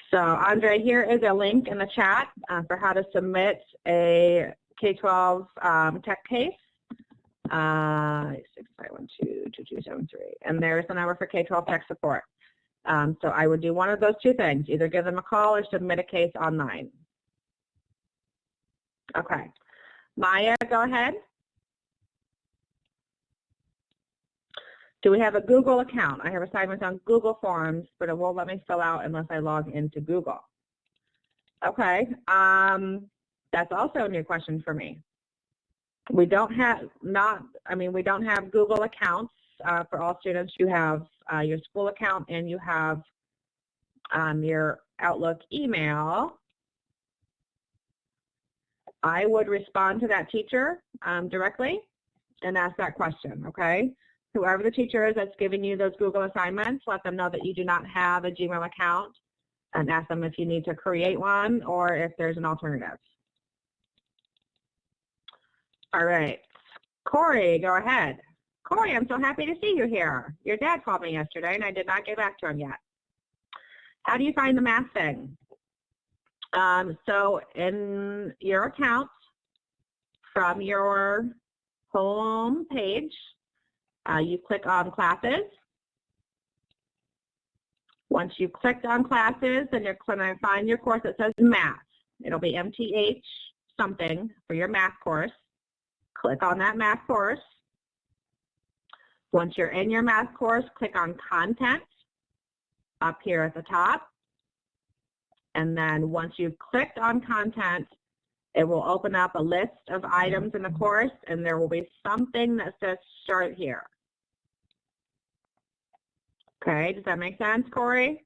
So Andre, here is a link in the chat for how to submit a K-12 tech case, 6512-2273. And there's the number for K-12 tech support. So I would do one of those two things, either give them a call or submit a case online. Okay. Maya, go ahead. Do we have a Google account? I have assignments on Google Forms, but it won't let me fill out unless I log into Google. Okay, that's also a new question for me. We don't have we don't have Google accounts for all students. You have your school account and you have your Outlook email. I would respond to that teacher directly and ask that question, okay? Whoever the teacher is that's giving you those Google assignments, let them know that you do not have a Gmail account and ask them if you need to create one or if there's an alternative. All right. Corey, go ahead. Corey, I'm so happy to see you here. Your dad called me yesterday and I did not get back to him yet. How do you find the math thing? So in your account, from your home page, you click on classes. Once you've clicked on classes, then you're going to find your course that says math. It'll be MTH something for your math course. Click on that math course. Once you're in your math course, click on content up here at the top. And then once you've clicked on content, it will open up a list of items in the course, and there will be something that says start here. Okay, does that make sense, Corey?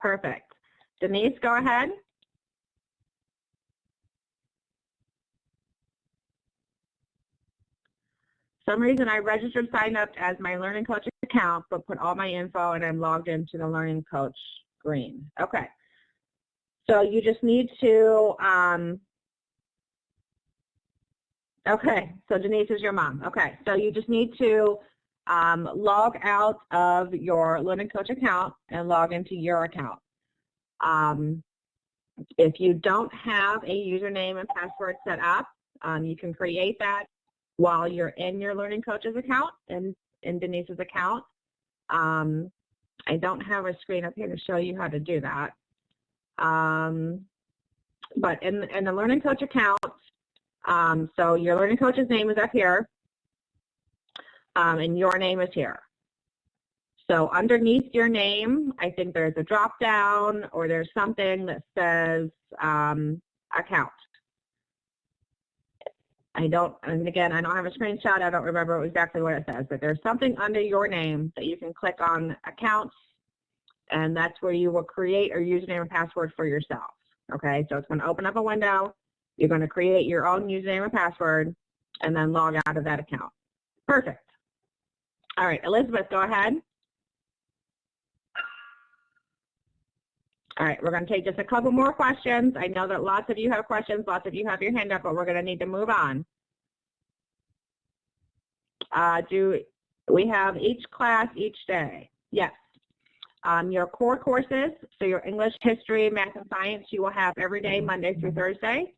Perfect. Denise, go ahead. For some reason I registered, signed up as my Learning Coach account, but put all my info and I'm logged into the Learning Coach screen. Okay. So you just need to, okay, so Denise is your mom. Okay, so you just need to log out of your Learning Coach account and log into your account. If you don't have a username and password set up, you can create that while you're in your Learning Coach's account and in Denise's account. I don't have a screen up here to show you how to do that. But in the Learning Coach account, so your Learning Coach's name is up here, and your name is here. So underneath your name, I think there's a drop down or there's something that says account. And again, I don't have a screenshot. I don't remember exactly what it says, but there's something under your name that you can click on accounts, and that's where you will create a username and password for yourself. Okay, so it's going to open up a window. You're going to create your own username and password, and then log out of that account. Perfect. All right, Elizabeth, go ahead. All right, we're going to take just a couple more questions. I know that lots of you have questions, lots of you have your hand up, but we're going to need to move on. Do we have each class each day? Yes. Your core courses, so your English, history, math, and science, you will have every day, Monday through Thursday.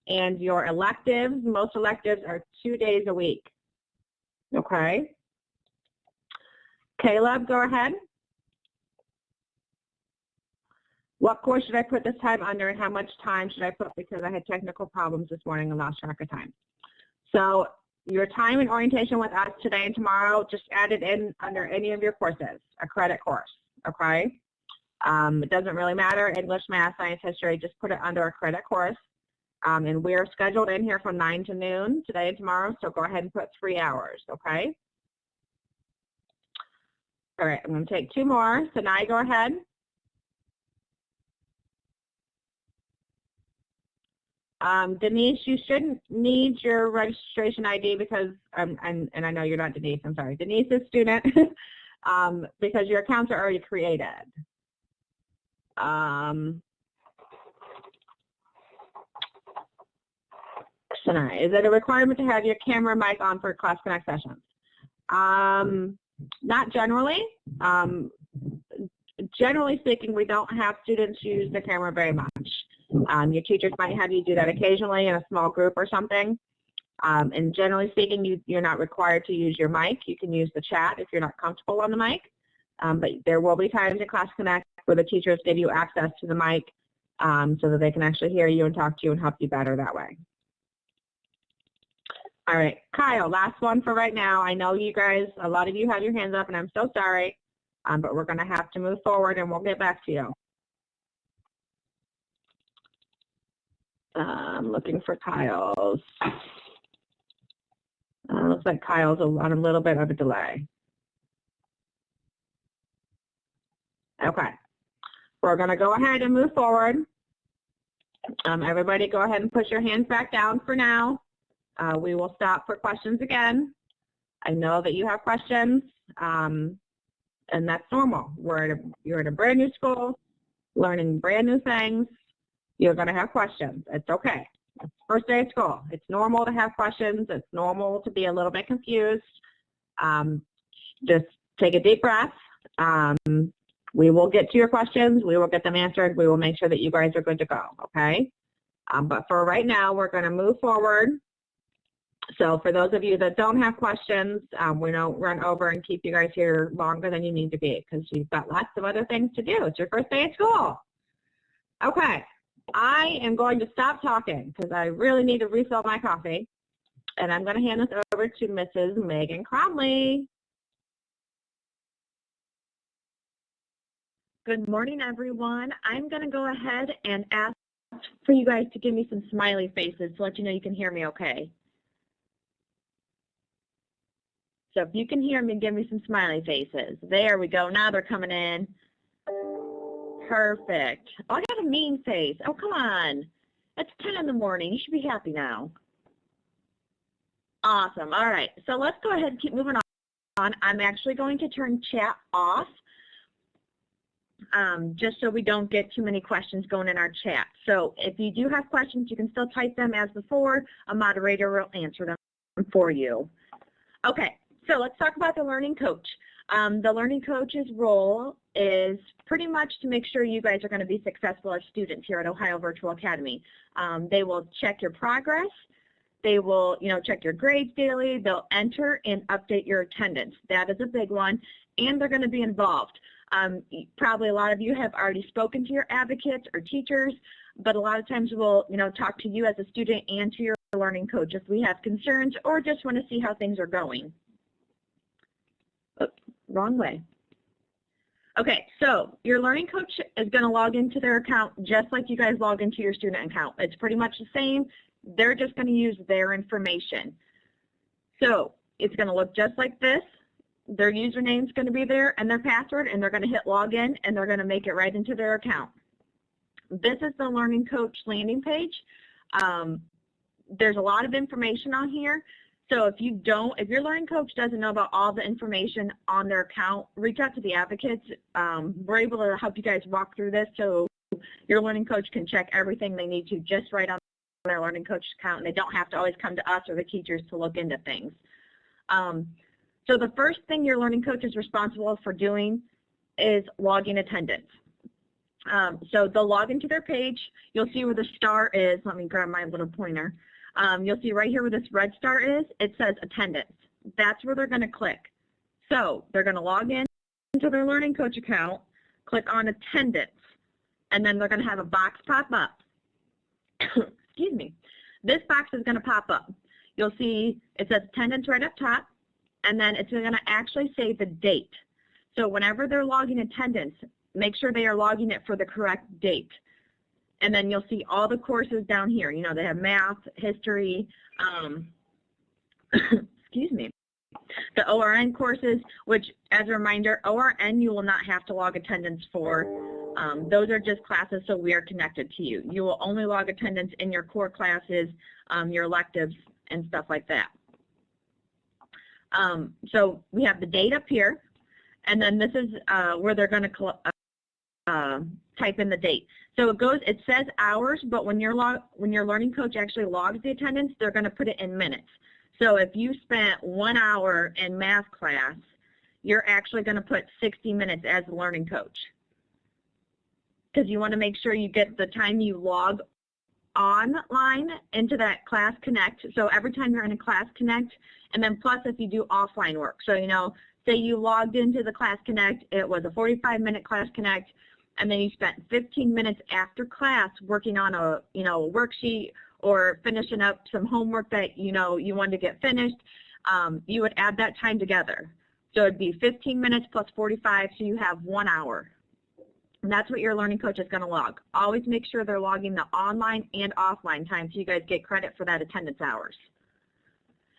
And your electives, most electives are 2 days a week. Okay. Caleb, go ahead. What course should I put this time under, and how much time should I put, because I had technical problems this morning and lost track of time. So your time in orientation with us today and tomorrow, just add it in under any of your courses, a credit course, okay? It doesn't really matter, English, math, science, history, just put it under a credit course. And we're scheduled in here from 9 to noon today and tomorrow, so go ahead and put 3 hours, okay? All right, I'm going to take 2 more. So now go ahead. Denise, you shouldn't need your registration ID because, and I know you're not Denise, I'm sorry. Denise is student because your accounts are already created. Shania, is it a requirement to have your camera mic on for Class Connect sessions? Not generally. generally speaking, we don't have students use the camera very much. Your teachers might have you do that occasionally in a small group or something. And generally speaking, you're not required to use your mic. You can use the chat if you're not comfortable on the mic. But there will be times in Class Connect where the teachers give you access to the mic so that they can actually hear you and talk to you and help you better that way. All right, Kyle, last one for right now. I know you guys, a lot of you have your hands up, and I'm so sorry, but we're going to have to move forward, and we'll get back to you. I'm looking for Kyle's. Looks like Kyle's on a little bit of a delay. Okay, we're going to go ahead and move forward. Everybody go ahead and put your hands back down for now. We will stop for questions again. I know that you have questions, and that's normal. You're in a brand new school, learning brand new things. You're going to have questions. It's okay. It's first day of school. It's normal to have questions. It's normal to be a little bit confused. Just take a deep breath. We will get to your questions. We will get them answered. We will make sure that you guys are good to go, okay? But for right now, we're going to move forward. So for those of you that don't have questions, we don't run over and keep you guys here longer than you need to be because you've got lots of other things to do. It's your first day at school. Okay, I am going to stop talking because I really need to refill my coffee. And I'm going to hand this over to Mrs. Megan Cromley. Good morning, everyone. I'm going to go ahead and ask for you guys to give me some smiley faces to let you know you can hear me okay. So if you can hear me, give me some smiley faces. There we go. Now they're coming in. Perfect. Oh, I got a mean face. Oh, come on. It's 10 in the morning. You should be happy now. Awesome. All right. So let's go ahead and keep moving on. I'm actually going to turn chat off just so we don't get too many questions going in our chat. So if you do have questions, you can still type them as before. A moderator will answer them for you. Okay. So let's talk about the learning coach. The learning coach's role is pretty much to make sure you guys are going to be successful as students here at Ohio Virtual Academy. They will check your progress. They will, check your grades daily. They'll enter and update your attendance. That is a big one, and they're going to be involved. Probably a lot of you have already spoken to your advocates or teachers, but a lot of times we'll, talk to you as a student and to your learning coach if we have concerns or just want to see how things are going. Oops, wrong way. Okay, so your learning coach is going to log into their account just like you guys log into your student account. It's pretty much the same. They're just going to use their information. So it's going to look just like this. Their username is going to be there and their password, and they're going to hit login, and they're going to make it right into their account. This is the learning coach landing page. There's a lot of information on here. So if your learning coach doesn't know about all the information on their account, reach out to the advocates. We're able to help you guys walk through this so your learning coach can check everything they need to just right on their learning coach account, and they don't have to always come to us or the teachers to look into things. So the first thing your learning coach is responsible for doing is logging attendance. So they'll log into their page. You'll see where the star is. Let me grab my little pointer. You'll see right here where this red star is. It says attendance. That's where they're going to click. So they're going to log in into their learning coach account, click on attendance, and then they're going to have a box pop up. Excuse me. This box is going to pop up. You'll see it says attendance right up top, and then it's going to actually say the date. So whenever they're logging attendance, make sure they are logging it for the correct date. And then you'll see all the courses down here. They have math, history, excuse me, the ORN courses, which, as a reminder, ORN you will not have to log attendance for. Those are just classes so we are connected to you. You will only log attendance in your core classes, your electives, and stuff like that. So we have the date up here, and then this is where they're going to type in the date. So it says hours, but when your learning coach actually logs the attendance, they're going to put it in minutes. So if you spent 1 hour in math class, you're actually going to put 60 minutes as the learning coach. because you want to make sure you get the time you log online into that Class Connect. So every time you're in a Class Connect, and then plus if you do offline work. So, you know, say you logged into the Class Connect, it was a 45-minute Class Connect, and then you spent 15 minutes after class working on a, you know, a worksheet or finishing up some homework that, you know, you wanted to get finished, you would add that time together. So it'd be 15 minutes plus 45, so you have 1 hour. And that's what your learning coach is going to log. Always make sure they're logging the online and offline time so you guys get credit for that attendance hours.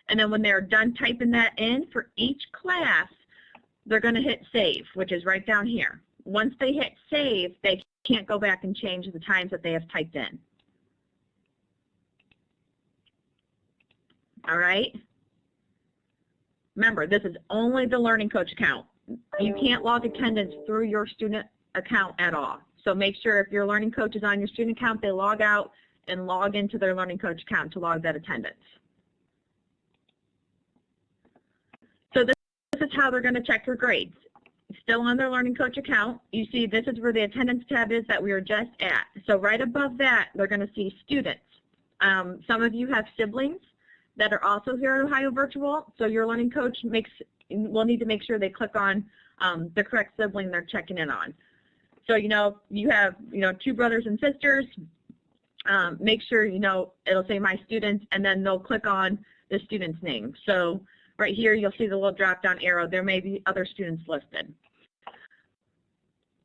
And then when they're done typing that in for each class, they're going to hit save, which is right down here. Once they hit save, they can't go back and change the times that they have typed in. All right? Remember, this is only the learning coach account. You can't log attendance through your student account at all. So make sure if your learning coach is on your student account, they log out and log into their learning coach account to log that attendance. So this is how they're going to check your grades. Still on their learning coach account, you see this is where the attendance tab is that we were just at. So right above that, they're going to see students. Some of you have siblings that are also here at Ohio Virtual, so your learning coach will need to make sure they click on the correct sibling they're checking in on. So, you know, you have, you know, 2 brothers and sisters, make sure, you know, it'll say my students, and then they'll click on the student's name. So right here, you'll see the little drop-down arrow. There may be other students listed.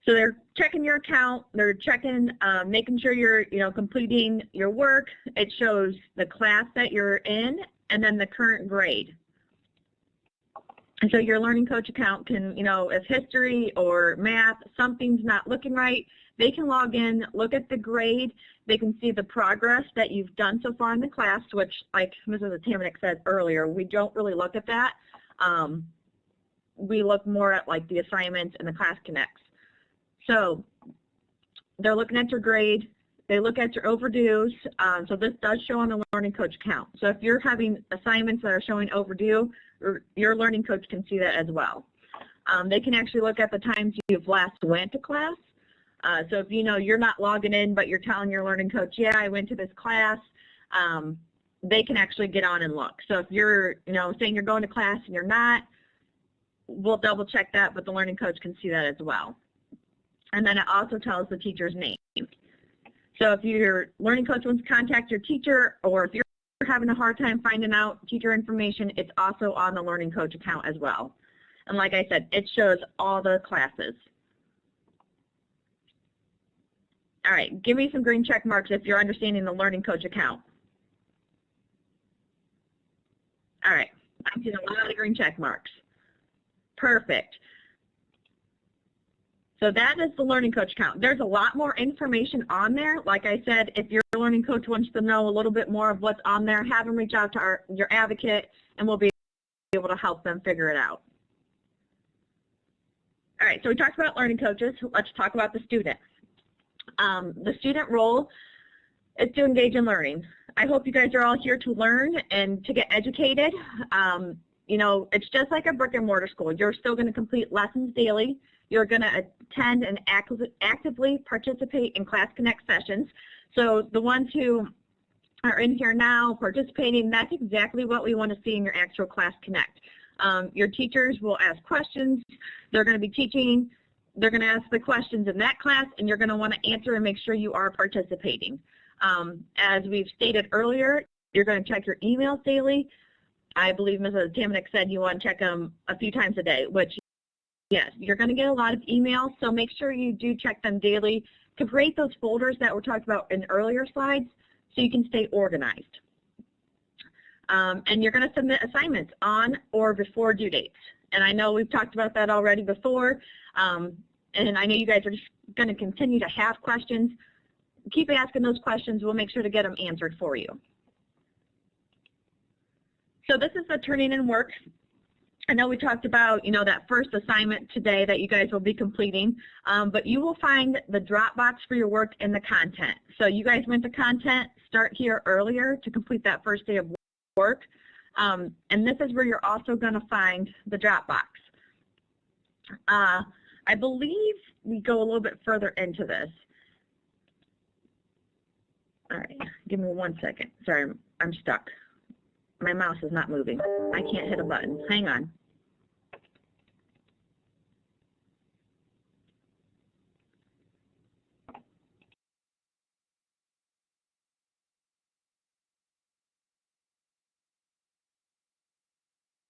So they're checking your account. They're checking, making sure you're, you know, completing your work. It shows the class that you're in and then the current grade. And so your learning coach account can, you know, if history or math, something's not looking right, they can log in, look at the grade. They can see the progress that you've done so far in the class, which, like Mrs. Tamanek said earlier, we don't really look at that. We look more at, like, the assignments and the Class Connects. So they're looking at your grade. They look at your overdues. So this does show on the learning coach account. So if you're having assignments that are showing overdue, your learning coach can see that as well. They can actually look at the times you've last went to class. So if you know you're not logging in, but you're telling your learning coach, yeah, I went to this class, they can actually get on and look. So if you're, you know, saying you're going to class and you're not, we'll double check that, but the learning coach can see that as well. And then it also tells the teacher's name. So if your learning coach wants to contact your teacher, or if you're having a hard time finding out teacher information, it's also on the learning coach account as well. And like I said, it shows all the classes. All right, give me some green check marks if you're understanding the learning coach account. All right, I'm seeing a lot of green check marks. Perfect. So that is the learning coach account. There's a lot more information on there. Like I said, if your learning coach wants to know a little bit more of what's on there, have them reach out to your advocate, and we'll be able to help them figure it out. All right, so we talked about learning coaches. Let's talk about the student. The student role is to engage in learning. I hope you guys are all here to learn and to get educated. You know, it's just like a brick and mortar school. You're still going to complete lessons daily. You're going to attend and actively participate in Class Connect sessions. So the ones who are in here now participating, that's exactly what we want to see in your actual Class Connect. Your teachers will ask questions. They're going to be teaching. They're going to ask the questions in that class, and you're going to want to answer and make sure you are participating. As we've stated earlier, you're going to check your emails daily. I believe Mrs. Tamanek said you want to check them a few times a day, which, yes, you're going to get a lot of emails, so make sure you do check them daily to create those folders that were talked about in earlier slides so you can stay organized. And you're going to submit assignments on or before due dates. And I know we've talked about that already before, and I know you guys are just going to continue to have questions. Keep asking those questions. We'll make sure to get them answered for you. So this is the turning in work. I know we talked about, you know, that first assignment today that you guys will be completing, but you will find the Dropbox for your work in the content. So you guys went to content, start here earlier to complete that first day of work, and this is where you're also going to find the Dropbox. I believe we go a little bit further into this. All right, give me 1 second. Sorry, I'm stuck. My mouse is not moving. I can't hit a button. Hang on.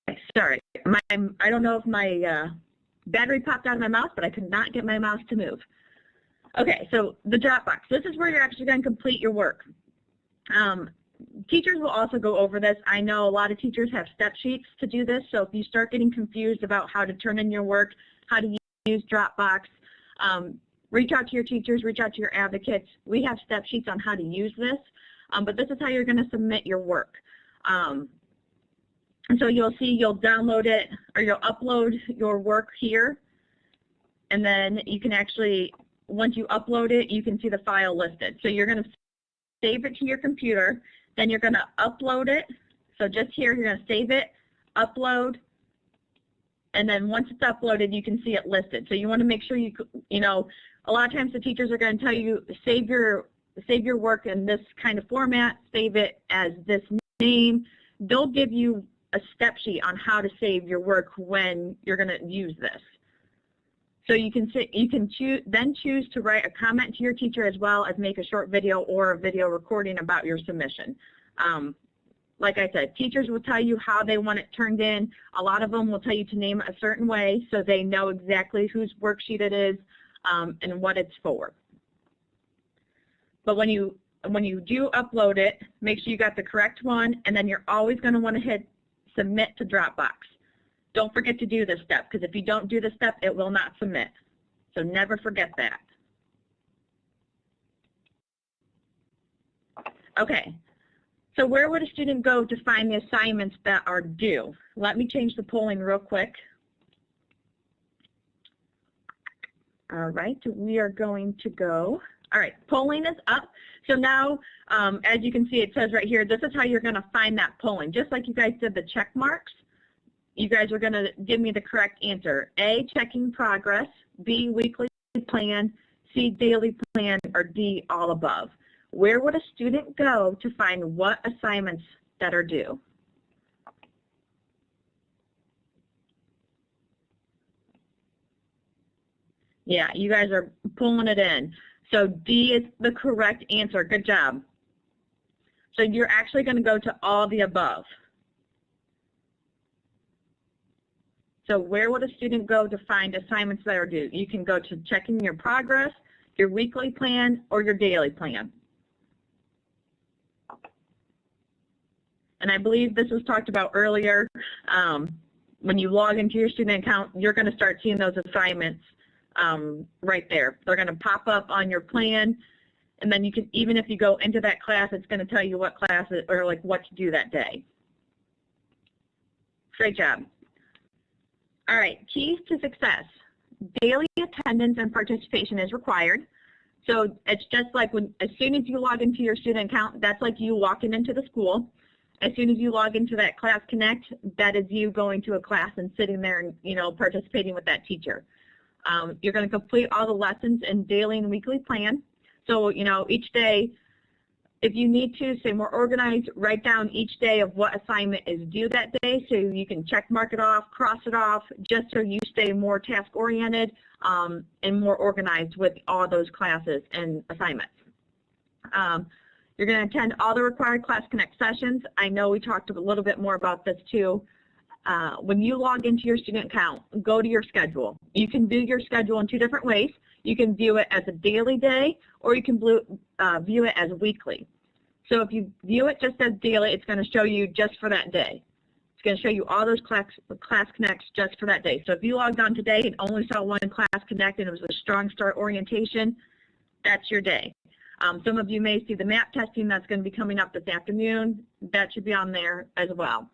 Okay, sorry. I don't know if my battery popped out of my mouse, but I could not get my mouse to move. Okay, so the Dropbox. This is where you're actually going to complete your work. Teachers will also go over this. I know a lot of teachers have step sheets to do this, so if you start getting confused about how to turn in your work, how to use Dropbox, reach out to your teachers, reach out to your advocates. We have step sheets on how to use this, but this is how you're going to submit your work. And so you'll see you'll download it or you'll upload your work here, and then you can actually, once you upload it, you can see the file listed. So you're going to save it to your computer, then you're going to upload it. So just here, you're going to save it, upload, and then once it's uploaded, you can see it listed. So you want to make sure you know, a lot of times the teachers are going to tell you save your work in this kind of format, save it as this name. They'll give you a step sheet on how to save your work when you're going to use this. So you can choose to write a comment to your teacher as well as make a short video or a video recording about your submission. Like I said, teachers will tell you how they want it turned in. A lot of them will tell you to name it a certain way so they know exactly whose worksheet it is and what it's for. But when you do upload it, make sure you got the correct one, and then you're always going to want to hit submit to Dropbox. Don't forget to do this step, because if you don't do this step, it will not submit. So never forget that. Okay, so where would a student go to find the assignments that are due? Let me change the polling real quick. All right, we are going to go. All right, polling is up. So now, as you can see, it says right here, this is how you're going to find that polling. Just like you guys did the check marks, you guys are going to give me the correct answer. A, checking progress, B, weekly plan, C, daily plan, or D, all above. Where would a student go to find what assignments that are due? Yeah, you guys are pulling it in. So D is the correct answer. Good job. So you're actually going to go to all the above. So where would a student go to find assignments that are due? You can go to checking your progress, your weekly plan, or your daily plan. And I believe this was talked about earlier. When you log into your student account, you're going to start seeing those assignments right there. They're going to pop up on your plan, and then you can, even if you go into that class, it's going to tell you what class or like what to do that day. Great job. All right, keys to success. Daily attendance and participation is required. So it's just like as soon as you log into your student account, that's like you walking into the school. As soon as you log into that Class Connect, that is you going to a class and sitting there and, you know, participating with that teacher. You're going to complete all the lessons in daily and weekly plan. So, you know, each day, if you need to stay more organized, write down each day of what assignment is due that day so you can check mark it off, cross it off, just so you stay more task oriented and more organized with all those classes and assignments. You're going to attend all the required Class Connect sessions. I know we talked a little bit more about this too. When you log into your student account, go to your schedule. You can view your schedule in two different ways. You can view it as a daily day, or you can view it as weekly. So if you view it just as daily, it's going to show you just for that day. It's going to show you all those class connects just for that day. So if you logged on today and only saw one Class Connect and it was a Strong Start orientation, that's your day. Some of you may see the MAP testing that's going to be coming up this afternoon. That should be on there as well.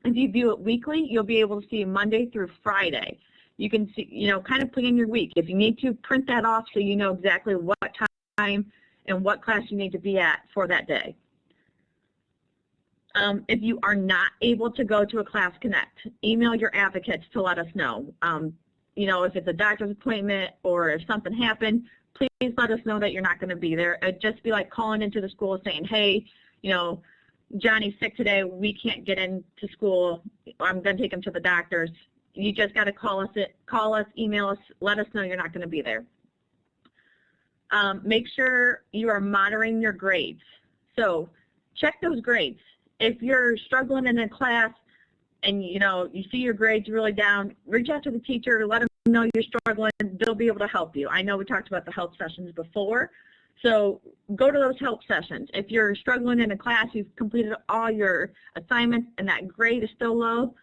If you view it weekly, you'll be able to see Monday through Friday. You can see, you know, kind of plan your week. If you need to, print that off so you know exactly what time and what class you need to be at for that day. If you are not able to go to a Class Connect, email your advocates to let us know. You know, if it's a doctor's appointment or if something happened, please let us know that you're not going to be there. It'd just be like calling into the school saying, hey, you know, Johnny's sick today. We can't get into school. I'm going to take him to the doctor's. You just got to call us, email us, let us know you're not going to be there. Make sure you are monitoring your grades. So check those grades. If you're struggling in a class and you see your grades really down, reach out to the teacher, let them know you're struggling. They'll be able to help you. I know we talked about the help sessions before, so go to those help sessions. If you're struggling in a class, you've completed all your assignments and that grade is still low,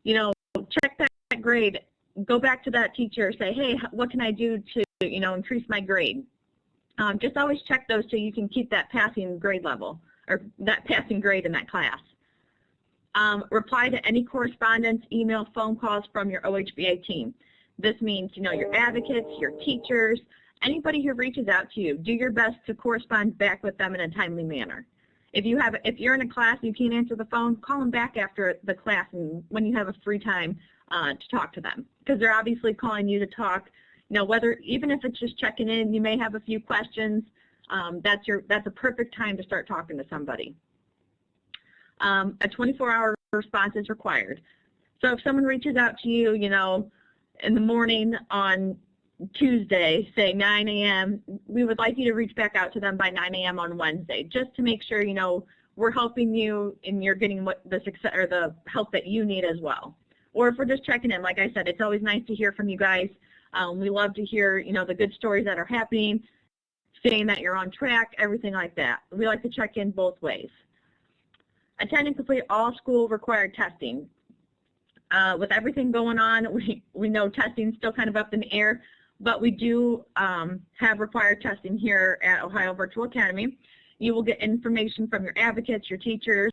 check that grade. Go back to that teacher, say, hey, what can I do to increase my grade? Just always check those so you can keep that passing grade level or that passing grade in that class. Reply to any correspondence, email, phone calls from your OHVA team. This means, your advocates, your teachers, anybody who reaches out to you, do your best to correspond back with them in a timely manner. If you're in a class and you can't answer the phone, call them back after the class and when you have a free time to talk to them, because they're obviously calling you to talk. Even if it's just checking in, you may have a few questions. That's a perfect time to start talking to somebody. A 24-hour response is required. So if someone reaches out to you, in the morning on Tuesday, say 9 a.m., we would like you to reach back out to them by 9 a.m. on Wednesday, just to make sure, we're helping you and you're getting the help that you need as well. Or if we're just checking in, like I said, it's always nice to hear from you guys. We love to hear, the good stories that are happening, saying that you're on track, everything like that. We like to check in both ways. Attend and complete all school required testing. With everything going on, we know testing is still kind of up in the air, but we do have required testing here at Ohio Virtual Academy. You will get information from your advocates, your teachers,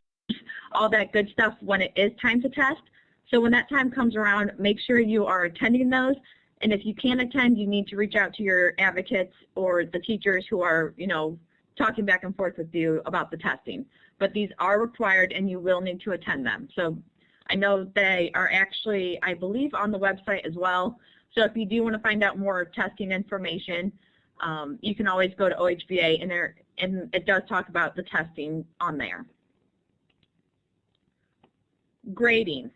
all that good stuff when it is time to test. So when that time comes around, make sure you are attending those. And if you can't attend, you need to reach out to your advocates or the teachers who are, talking back and forth with you about the testing. But these are required and you will need to attend them. So I know they are actually, I believe, on the website as well. So if you do want to find out more testing information, you can always go to OHVA and it does talk about the testing on there. Grading.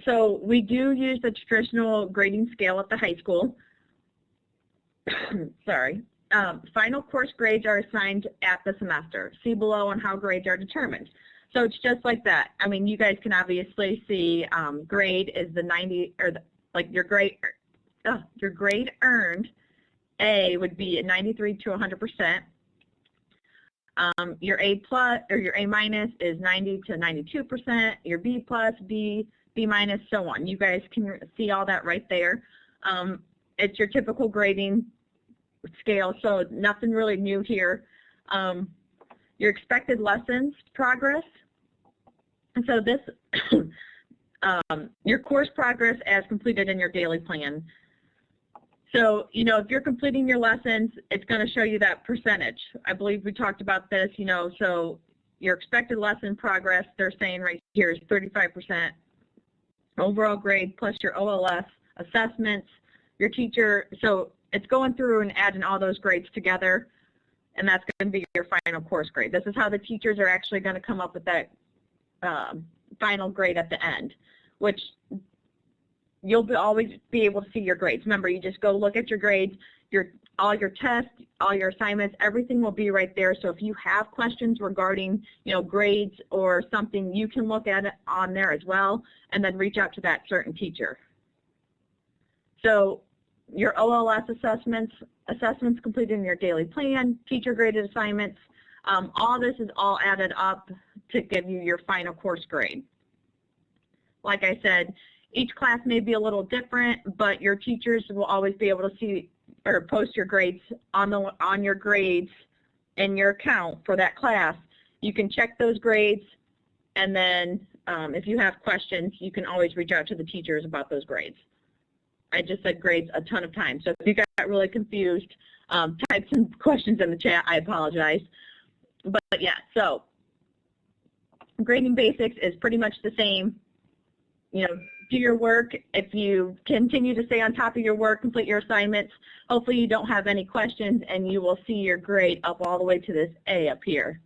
So we do use the traditional grading scale at the high school. Sorry. Final course grades are assigned at the semester. See below on how grades are determined. So it's just like that. I mean, you guys can obviously see grade is the 90, or your grade earned. A would be 93 to 100%. Your A plus or your A minus is 90 to 92%. Your B plus, B minus, so on. You guys can see all that right there. It's your typical grading scale, so nothing really new here. Your expected lessons progress. And so this, your course progress as completed in your daily plan. So, if you're completing your lessons, it's going to show you that percentage. I believe we talked about this, so your expected lesson progress, they're saying right here is 35%. Overall grade plus your OLS, assessments, your teacher. So it's going through and adding all those grades together, and that's going to be your final course grade. This is how the teachers are actually going to come up with that final grade at the end, which you'll always be able to see your grades. Remember, you just go look at your grades, all your tests, all your assignments, everything will be right there. So if you have questions regarding, grades or something, you can look at it on there as well and then reach out to that certain teacher. So your OLS assessments completed in your daily plan, teacher graded assignments, all this is all added up to give you your final course grade. Like I said, each class may be a little different, but your teachers will always be able to see or post your grades on your grades in your account for that class. You can check those grades, and then if you have questions, you can always reach out to the teachers about those grades. I just said grades a ton of times, so if you got really confused, type some questions in the chat. I apologize. But yeah, so grading basics is pretty much the same. do your work. If you continue to stay on top of your work, complete your assignments, hopefully you don't have any questions and you will see your grade up all the way to this A up here.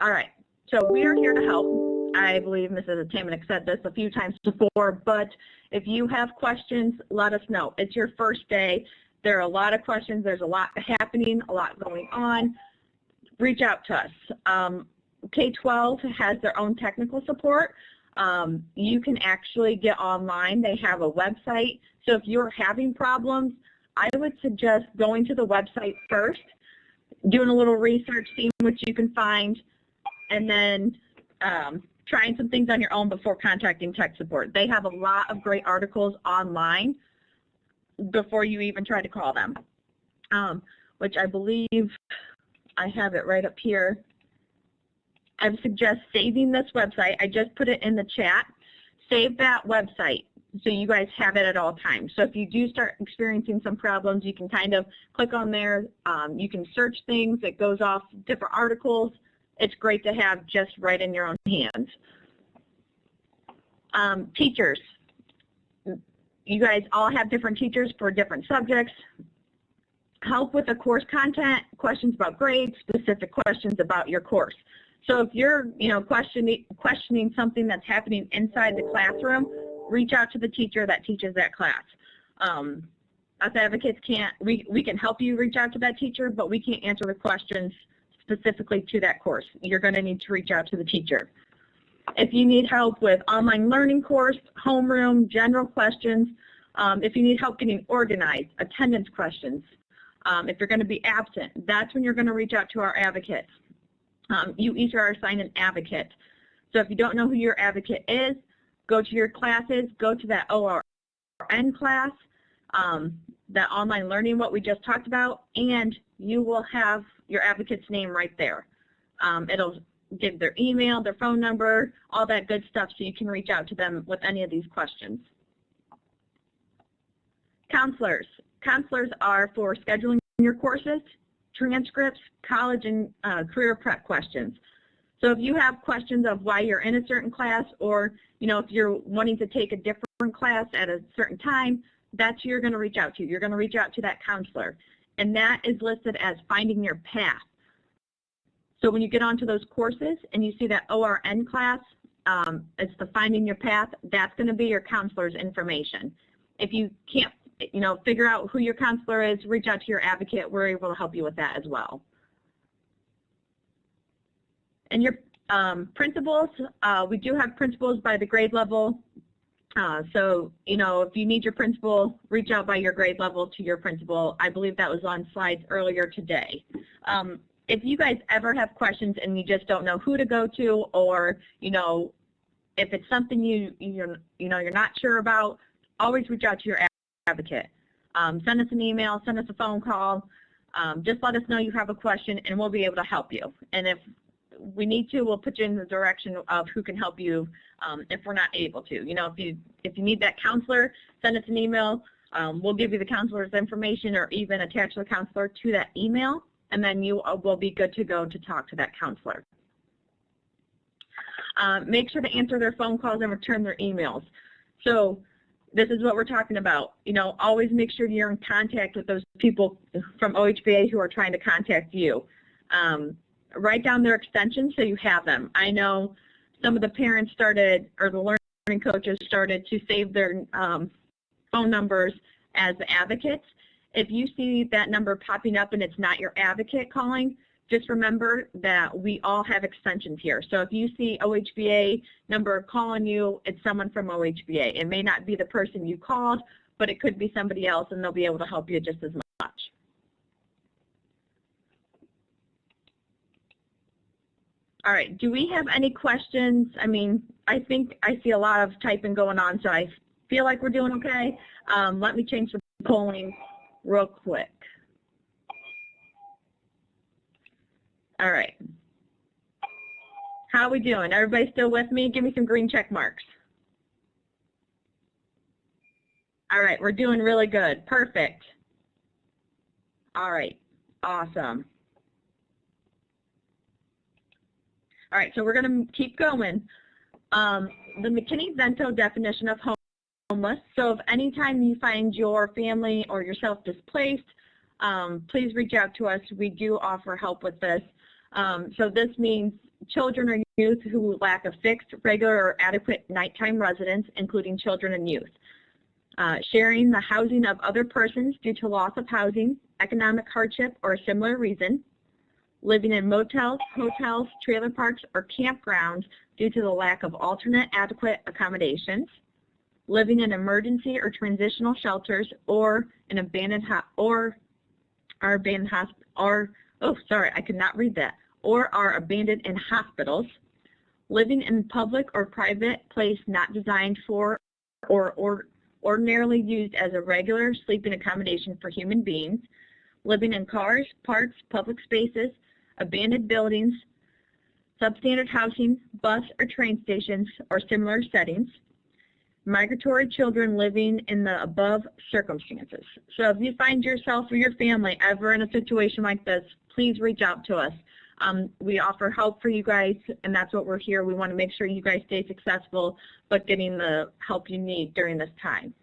All right, so we are here to help. I believe Mrs. Tamanek said this a few times before, but if you have questions, let us know. It's your first day. There are a lot of questions. There's a lot happening, a lot going on. Reach out to us. K-12 has their own technical support. You can actually get online. They have a website. So if you're having problems, I would suggest going to the website first, doing a little research, seeing what you can find, and then trying some things on your own before contacting tech support. They have a lot of great articles online before you even try to call them, which I believe I have it right up here. I would suggest saving this website. I just put it in the chat. Save that website so you guys have it at all times. So if you do start experiencing some problems, you can kind of click on there. You can search things. It goes off different articles. It's great to have just right in your own hands. Teachers. You guys all have different teachers for different subjects. Help with the course content, questions about grades, specific questions about your course. So if you're, questioning something that's happening inside the classroom, reach out to the teacher that teaches that class. Us advocates we can help you reach out to that teacher, but we can't answer the questions specifically to that course. You're going to need to reach out to the teacher. If you need help with online learning course, homeroom, general questions, if you need help getting organized, attendance questions, if you're going to be absent, that's when you're going to reach out to our advocates. You each are assigned an advocate. So if you don't know who your advocate is, go to your classes, go to that ORN class, that online learning, what we just talked about, and you will have your advocate's name right there. It'll give their email, their phone number, all that good stuff so you can reach out to them with any of these questions. Counselors. Counselors are for scheduling your courses, transcripts, college and career prep questions. So if you have questions of why you're in a certain class, or if you're wanting to take a different class at a certain time, that's who you're going to reach out to. You're going to reach out to that counselor, and that is listed as finding your path. So when you get onto those courses and you see that ORN class, it's the finding your path, that's going to be your counselor's information. If you can't figure out who your counselor is, reach out to your advocate. We're able to help you with that as well. And your principals, we do have principals by the grade level. So, if you need your principal, reach out by your grade level to your principal. I believe that was on slides earlier today. If you guys ever have questions and you just don't know who to go to, or, if it's something you're not sure about, always reach out to your advocate. Send us an email, send us a phone call. Just let us know you have a question and we'll be able to help you. And if we need to, we'll put you in the direction of who can help you if we're not able to. If you need that counselor, send us an email. We'll give you the counselor's information or even attach the counselor to that email, and then you will be good to go to talk to that counselor. Make sure to answer their phone calls and return their emails. So this is what we're talking about. Always make sure you're in contact with those people from OHBA who are trying to contact you. Write down their extensions so you have them. I know some of the parents started, or the learning coaches started to save their phone numbers as advocates. If you see that number popping up and it's not your advocate calling, just remember that we all have extensions here. So if you see OHBA number calling you, it's someone from OHBA. It may not be the person you called, but it could be somebody else, and they'll be able to help you just as much. All right, do we have any questions? I think I see a lot of typing going on, so I feel like we're doing okay. Let me change the polling real quick. All right. How are we doing? Everybody still with me? Give me some green check marks. All right, we're doing really good. Perfect. All right, awesome. All right, so we're going to keep going. The McKinney-Vento definition of homeless. So if anytime you find your family or yourself displaced, please reach out to us. We do offer help with this. So this means children or youth who lack a fixed, regular, or adequate nighttime residence, including children and youth. Sharing the housing of other persons due to loss of housing, economic hardship, or a similar reason. Living in motels, hotels, trailer parks, or campgrounds due to the lack of alternate adequate accommodations. Living in emergency or transitional shelters or in abandoned or are abandoned in hospitals. Living in public or private place not designed for or ordinarily used as a regular sleeping accommodation for human beings. Living in cars, parks, public spaces, abandoned buildings, substandard housing, bus or train stations, or similar settings. Migratory children living in the above circumstances. So if you find yourself or your family ever in a situation like this, please reach out to us. We offer help for you guys, and that's what we're here. We want to make sure you guys stay successful, but getting the help you need during this time.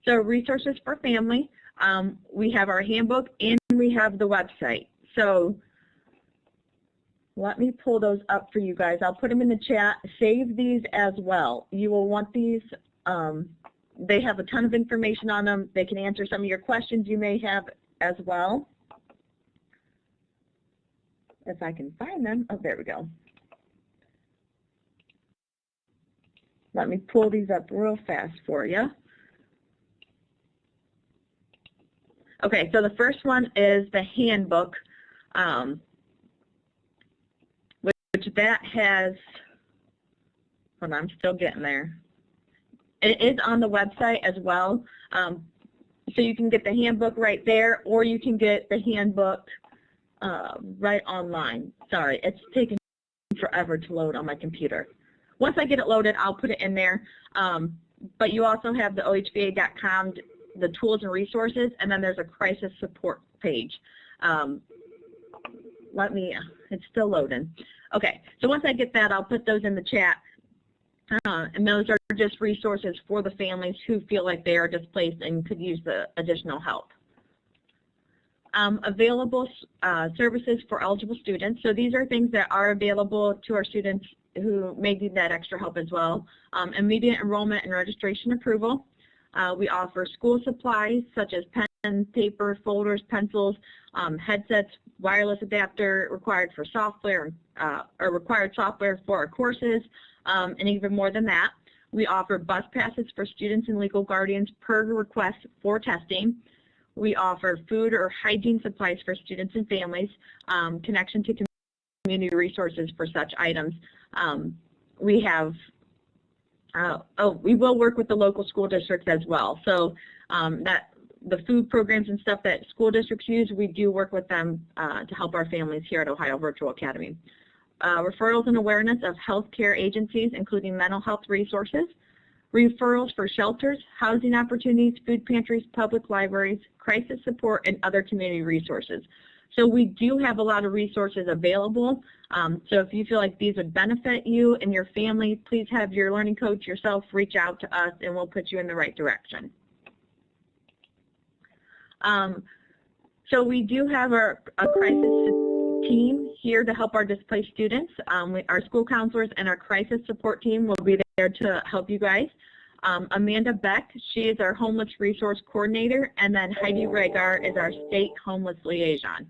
So resources for family. We have our handbook and we have the website. So let me pull those up for you guys. I'll put them in the chat. Save these as well. You will want these. They have a ton of information on them. They can answer some of your questions you may have as well. If I can find them. Oh, there we go. Let me pull these up real fast for you. Okay, so the first one is the handbook, which that has, hold on, I'm still getting there. It is on the website as well, so you can get the handbook right there, or you can get the handbook right online. Sorry, it's taking forever to load on my computer. Once I get it loaded, I'll put it in there, but you also have the ohva.com, the tools and resources, and then there's a crisis support page. It's still loading. Okay, so once I get that, I'll put those in the chat. And those are just resources for the families who feel like they are displaced and could use the additional help. Available services for eligible students. So these are things that are available to our students who may need that extra help as well. Immediate enrollment and registration approval. We offer school supplies such as pen, paper, folders, pencils, headsets, wireless adapter required for software, or required software for our courses, and even more than that. We offer bus passes for students and legal guardians per request for testing. We offer food or hygiene supplies for students and families, connection to community resources for such items. We have we will work with the local school districts as well. So that the food programs and stuff that school districts use, we do work with them to help our families here at Ohio Virtual Academy. Referrals and awareness of healthcare agencies, including mental health resources. Referrals for shelters, housing opportunities, food pantries, public libraries, crisis support, and other community resources. So we do have a lot of resources available. So if you feel like these would benefit you and your family, please have your learning coach yourself reach out to us and we'll put you in the right direction. So we do have a crisis team here to help our displaced students. Our school counselors and our crisis support team will be there to help you guys. Amanda Beck, she is our homeless resource coordinator, and then Heidi Regar is our state homeless liaison.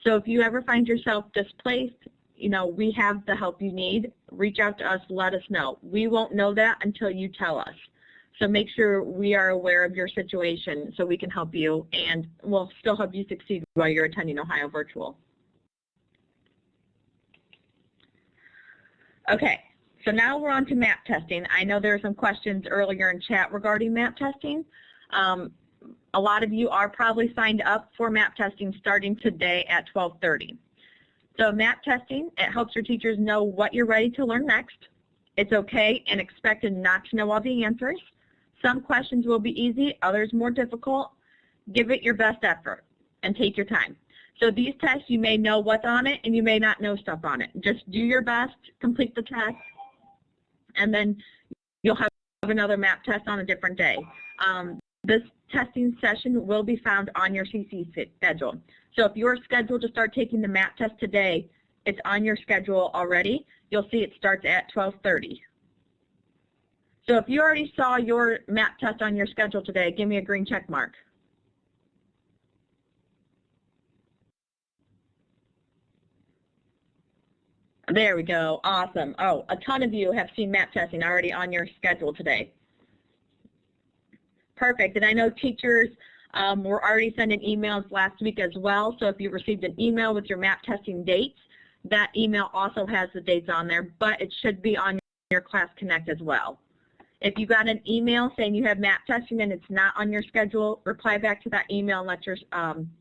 So if you ever find yourself displaced, you know, we have the help you need. Reach out to us, let us know. We won't know that until you tell us. So make sure we are aware of your situation so we can help you, and we'll still help you succeed while you're attending Ohio Virtual. Okay, so now we're on to MAP testing. I know there were some questions earlier in chat regarding MAP testing. A lot of you are probably signed up for MAP testing starting today at 12:30. So MAP testing, it helps your teachers know what you're ready to learn next. It's okay and expected not to know all the answers. Some questions will be easy, others more difficult. Give it your best effort and take your time. So these tests, you may know what's on it and you may not know stuff on it. Just do your best, complete the test, and then you'll have another MAP test on a different day. This testing session will be found on your CC schedule. So if you're scheduled to start taking the MAP test today, it's on your schedule already. You'll see it starts at 12:30. So if you already saw your MAP test on your schedule today, give me a green check mark. There we go. Awesome. Oh, a ton of you have seen MAP testing already on your schedule today. Perfect. And I know teachers were already sending emails last week as well. So if you received an email with your MAP testing dates, that email also has the dates on there, but it should be on your Class Connect as well. If you got an email saying you have MAP testing and it's not on your schedule, reply back to that email and let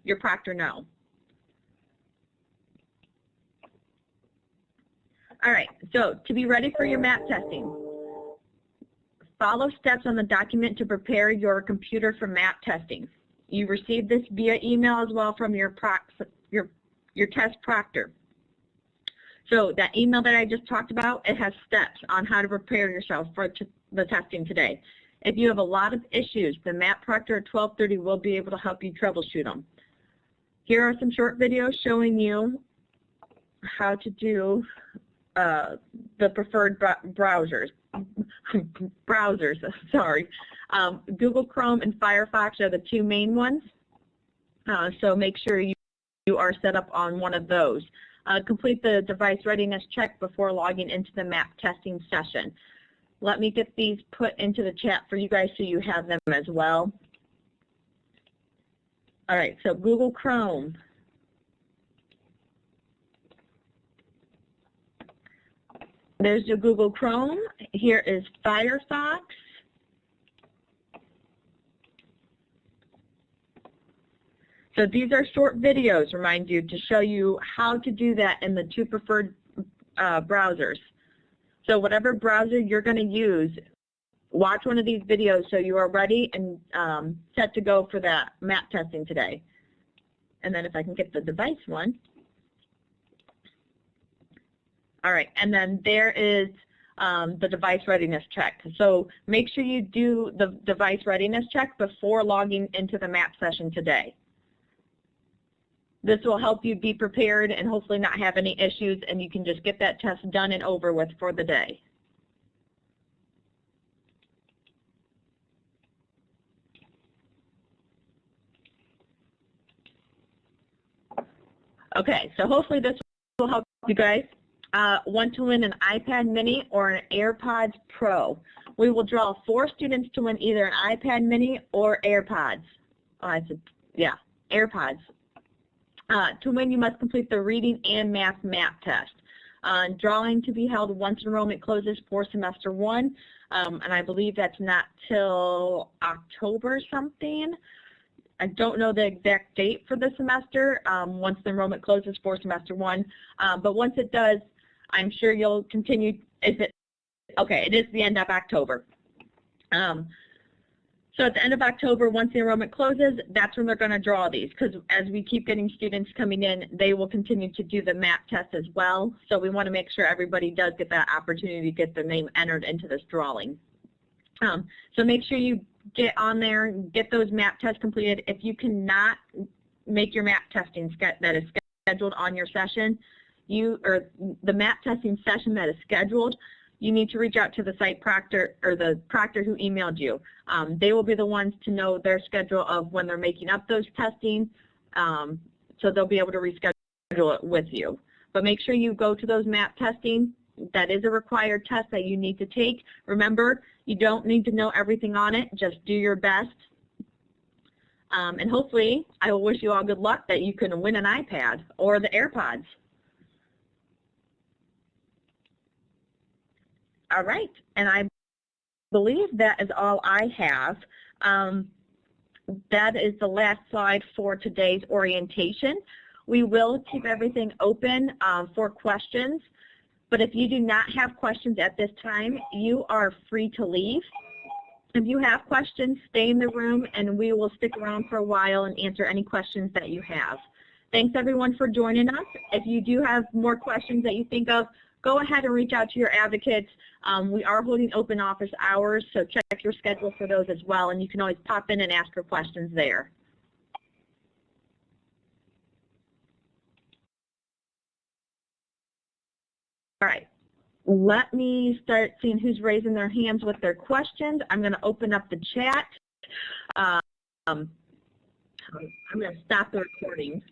your proctor know. All right, so to be ready for your MAP testing, follow steps on the document to prepare your computer for MAP testing. You received this via email as well from your test proctor. So that email that I just talked about, it has steps on how to prepare yourself for the testing today. If you have a lot of issues, the MAP proctor at 12:30 will be able to help you troubleshoot them. Here are some short videos showing you how to do the preferred browsers. Sorry. Google Chrome and Firefox are the two main ones. So make sure you are set up on one of those. Complete the device readiness check before logging into the MAP testing session. Let me get these put into the chat for you guys so you have them as well. All right, so Google Chrome. There's your Google Chrome. Here is Firefox. So these are short videos, remind you, to show you how to do that in the two preferred browsers. So whatever browser you're going to use, watch one of these videos so you are ready and set to go for that MAP testing today. And then if I can get the device one. All right, and then there is the device readiness check. So make sure you do the device readiness check before logging into the MAP session today. This will help you be prepared and hopefully not have any issues, and you can just get that test done and over with for the day. Okay, so hopefully this will help you guys. Want to win an iPad mini or an AirPods Pro. We will draw 4 students to win either an iPad mini or AirPods. Oh, I said, yeah, AirPods. To win, you must complete the reading and math MAP test. Drawing to be held once enrollment closes for semester 1, and I believe that's not till October something. I don't know the exact date for the semester once the enrollment closes for semester 1, but once it does, I'm sure you'll continue. Okay, it is the end of October. So at the end of October, once the enrollment closes, that's when they're going to draw these, because as we keep getting students coming in, they will continue to do the MAP test as well. So we want to make sure everybody does get that opportunity to get their name entered into this drawing. So make sure you get on there, get those MAP tests completed. If you cannot make your MAP testing that is scheduled on your session, the MAP testing session that is scheduled, you need to reach out to the site proctor or the proctor who emailed you. They will be the ones to know their schedule of when they're making up those testing, so they'll be able to reschedule it with you. But make sure you go to those MAP testing. That is a required test that you need to take. Remember, you don't need to know everything on it. Just do your best. And hopefully, I will wish you all good luck that you can win an iPad or the AirPods. All right, and I believe that is all I have. That is the last slide for today's orientation. We will keep everything open for questions, but if you do not have questions at this time, you are free to leave. If you have questions, stay in the room, and we will stick around for a while and answer any questions that you have. Thanks everyone for joining us. If you do have more questions that you think of, go ahead and reach out to your advocates. We are holding open office hours, so check your schedule for those as well, and you can always pop in and ask your questions there. All right, let me start seeing who's raising their hands with their questions. I'm going to open up the chat. I'm going to stop the recording.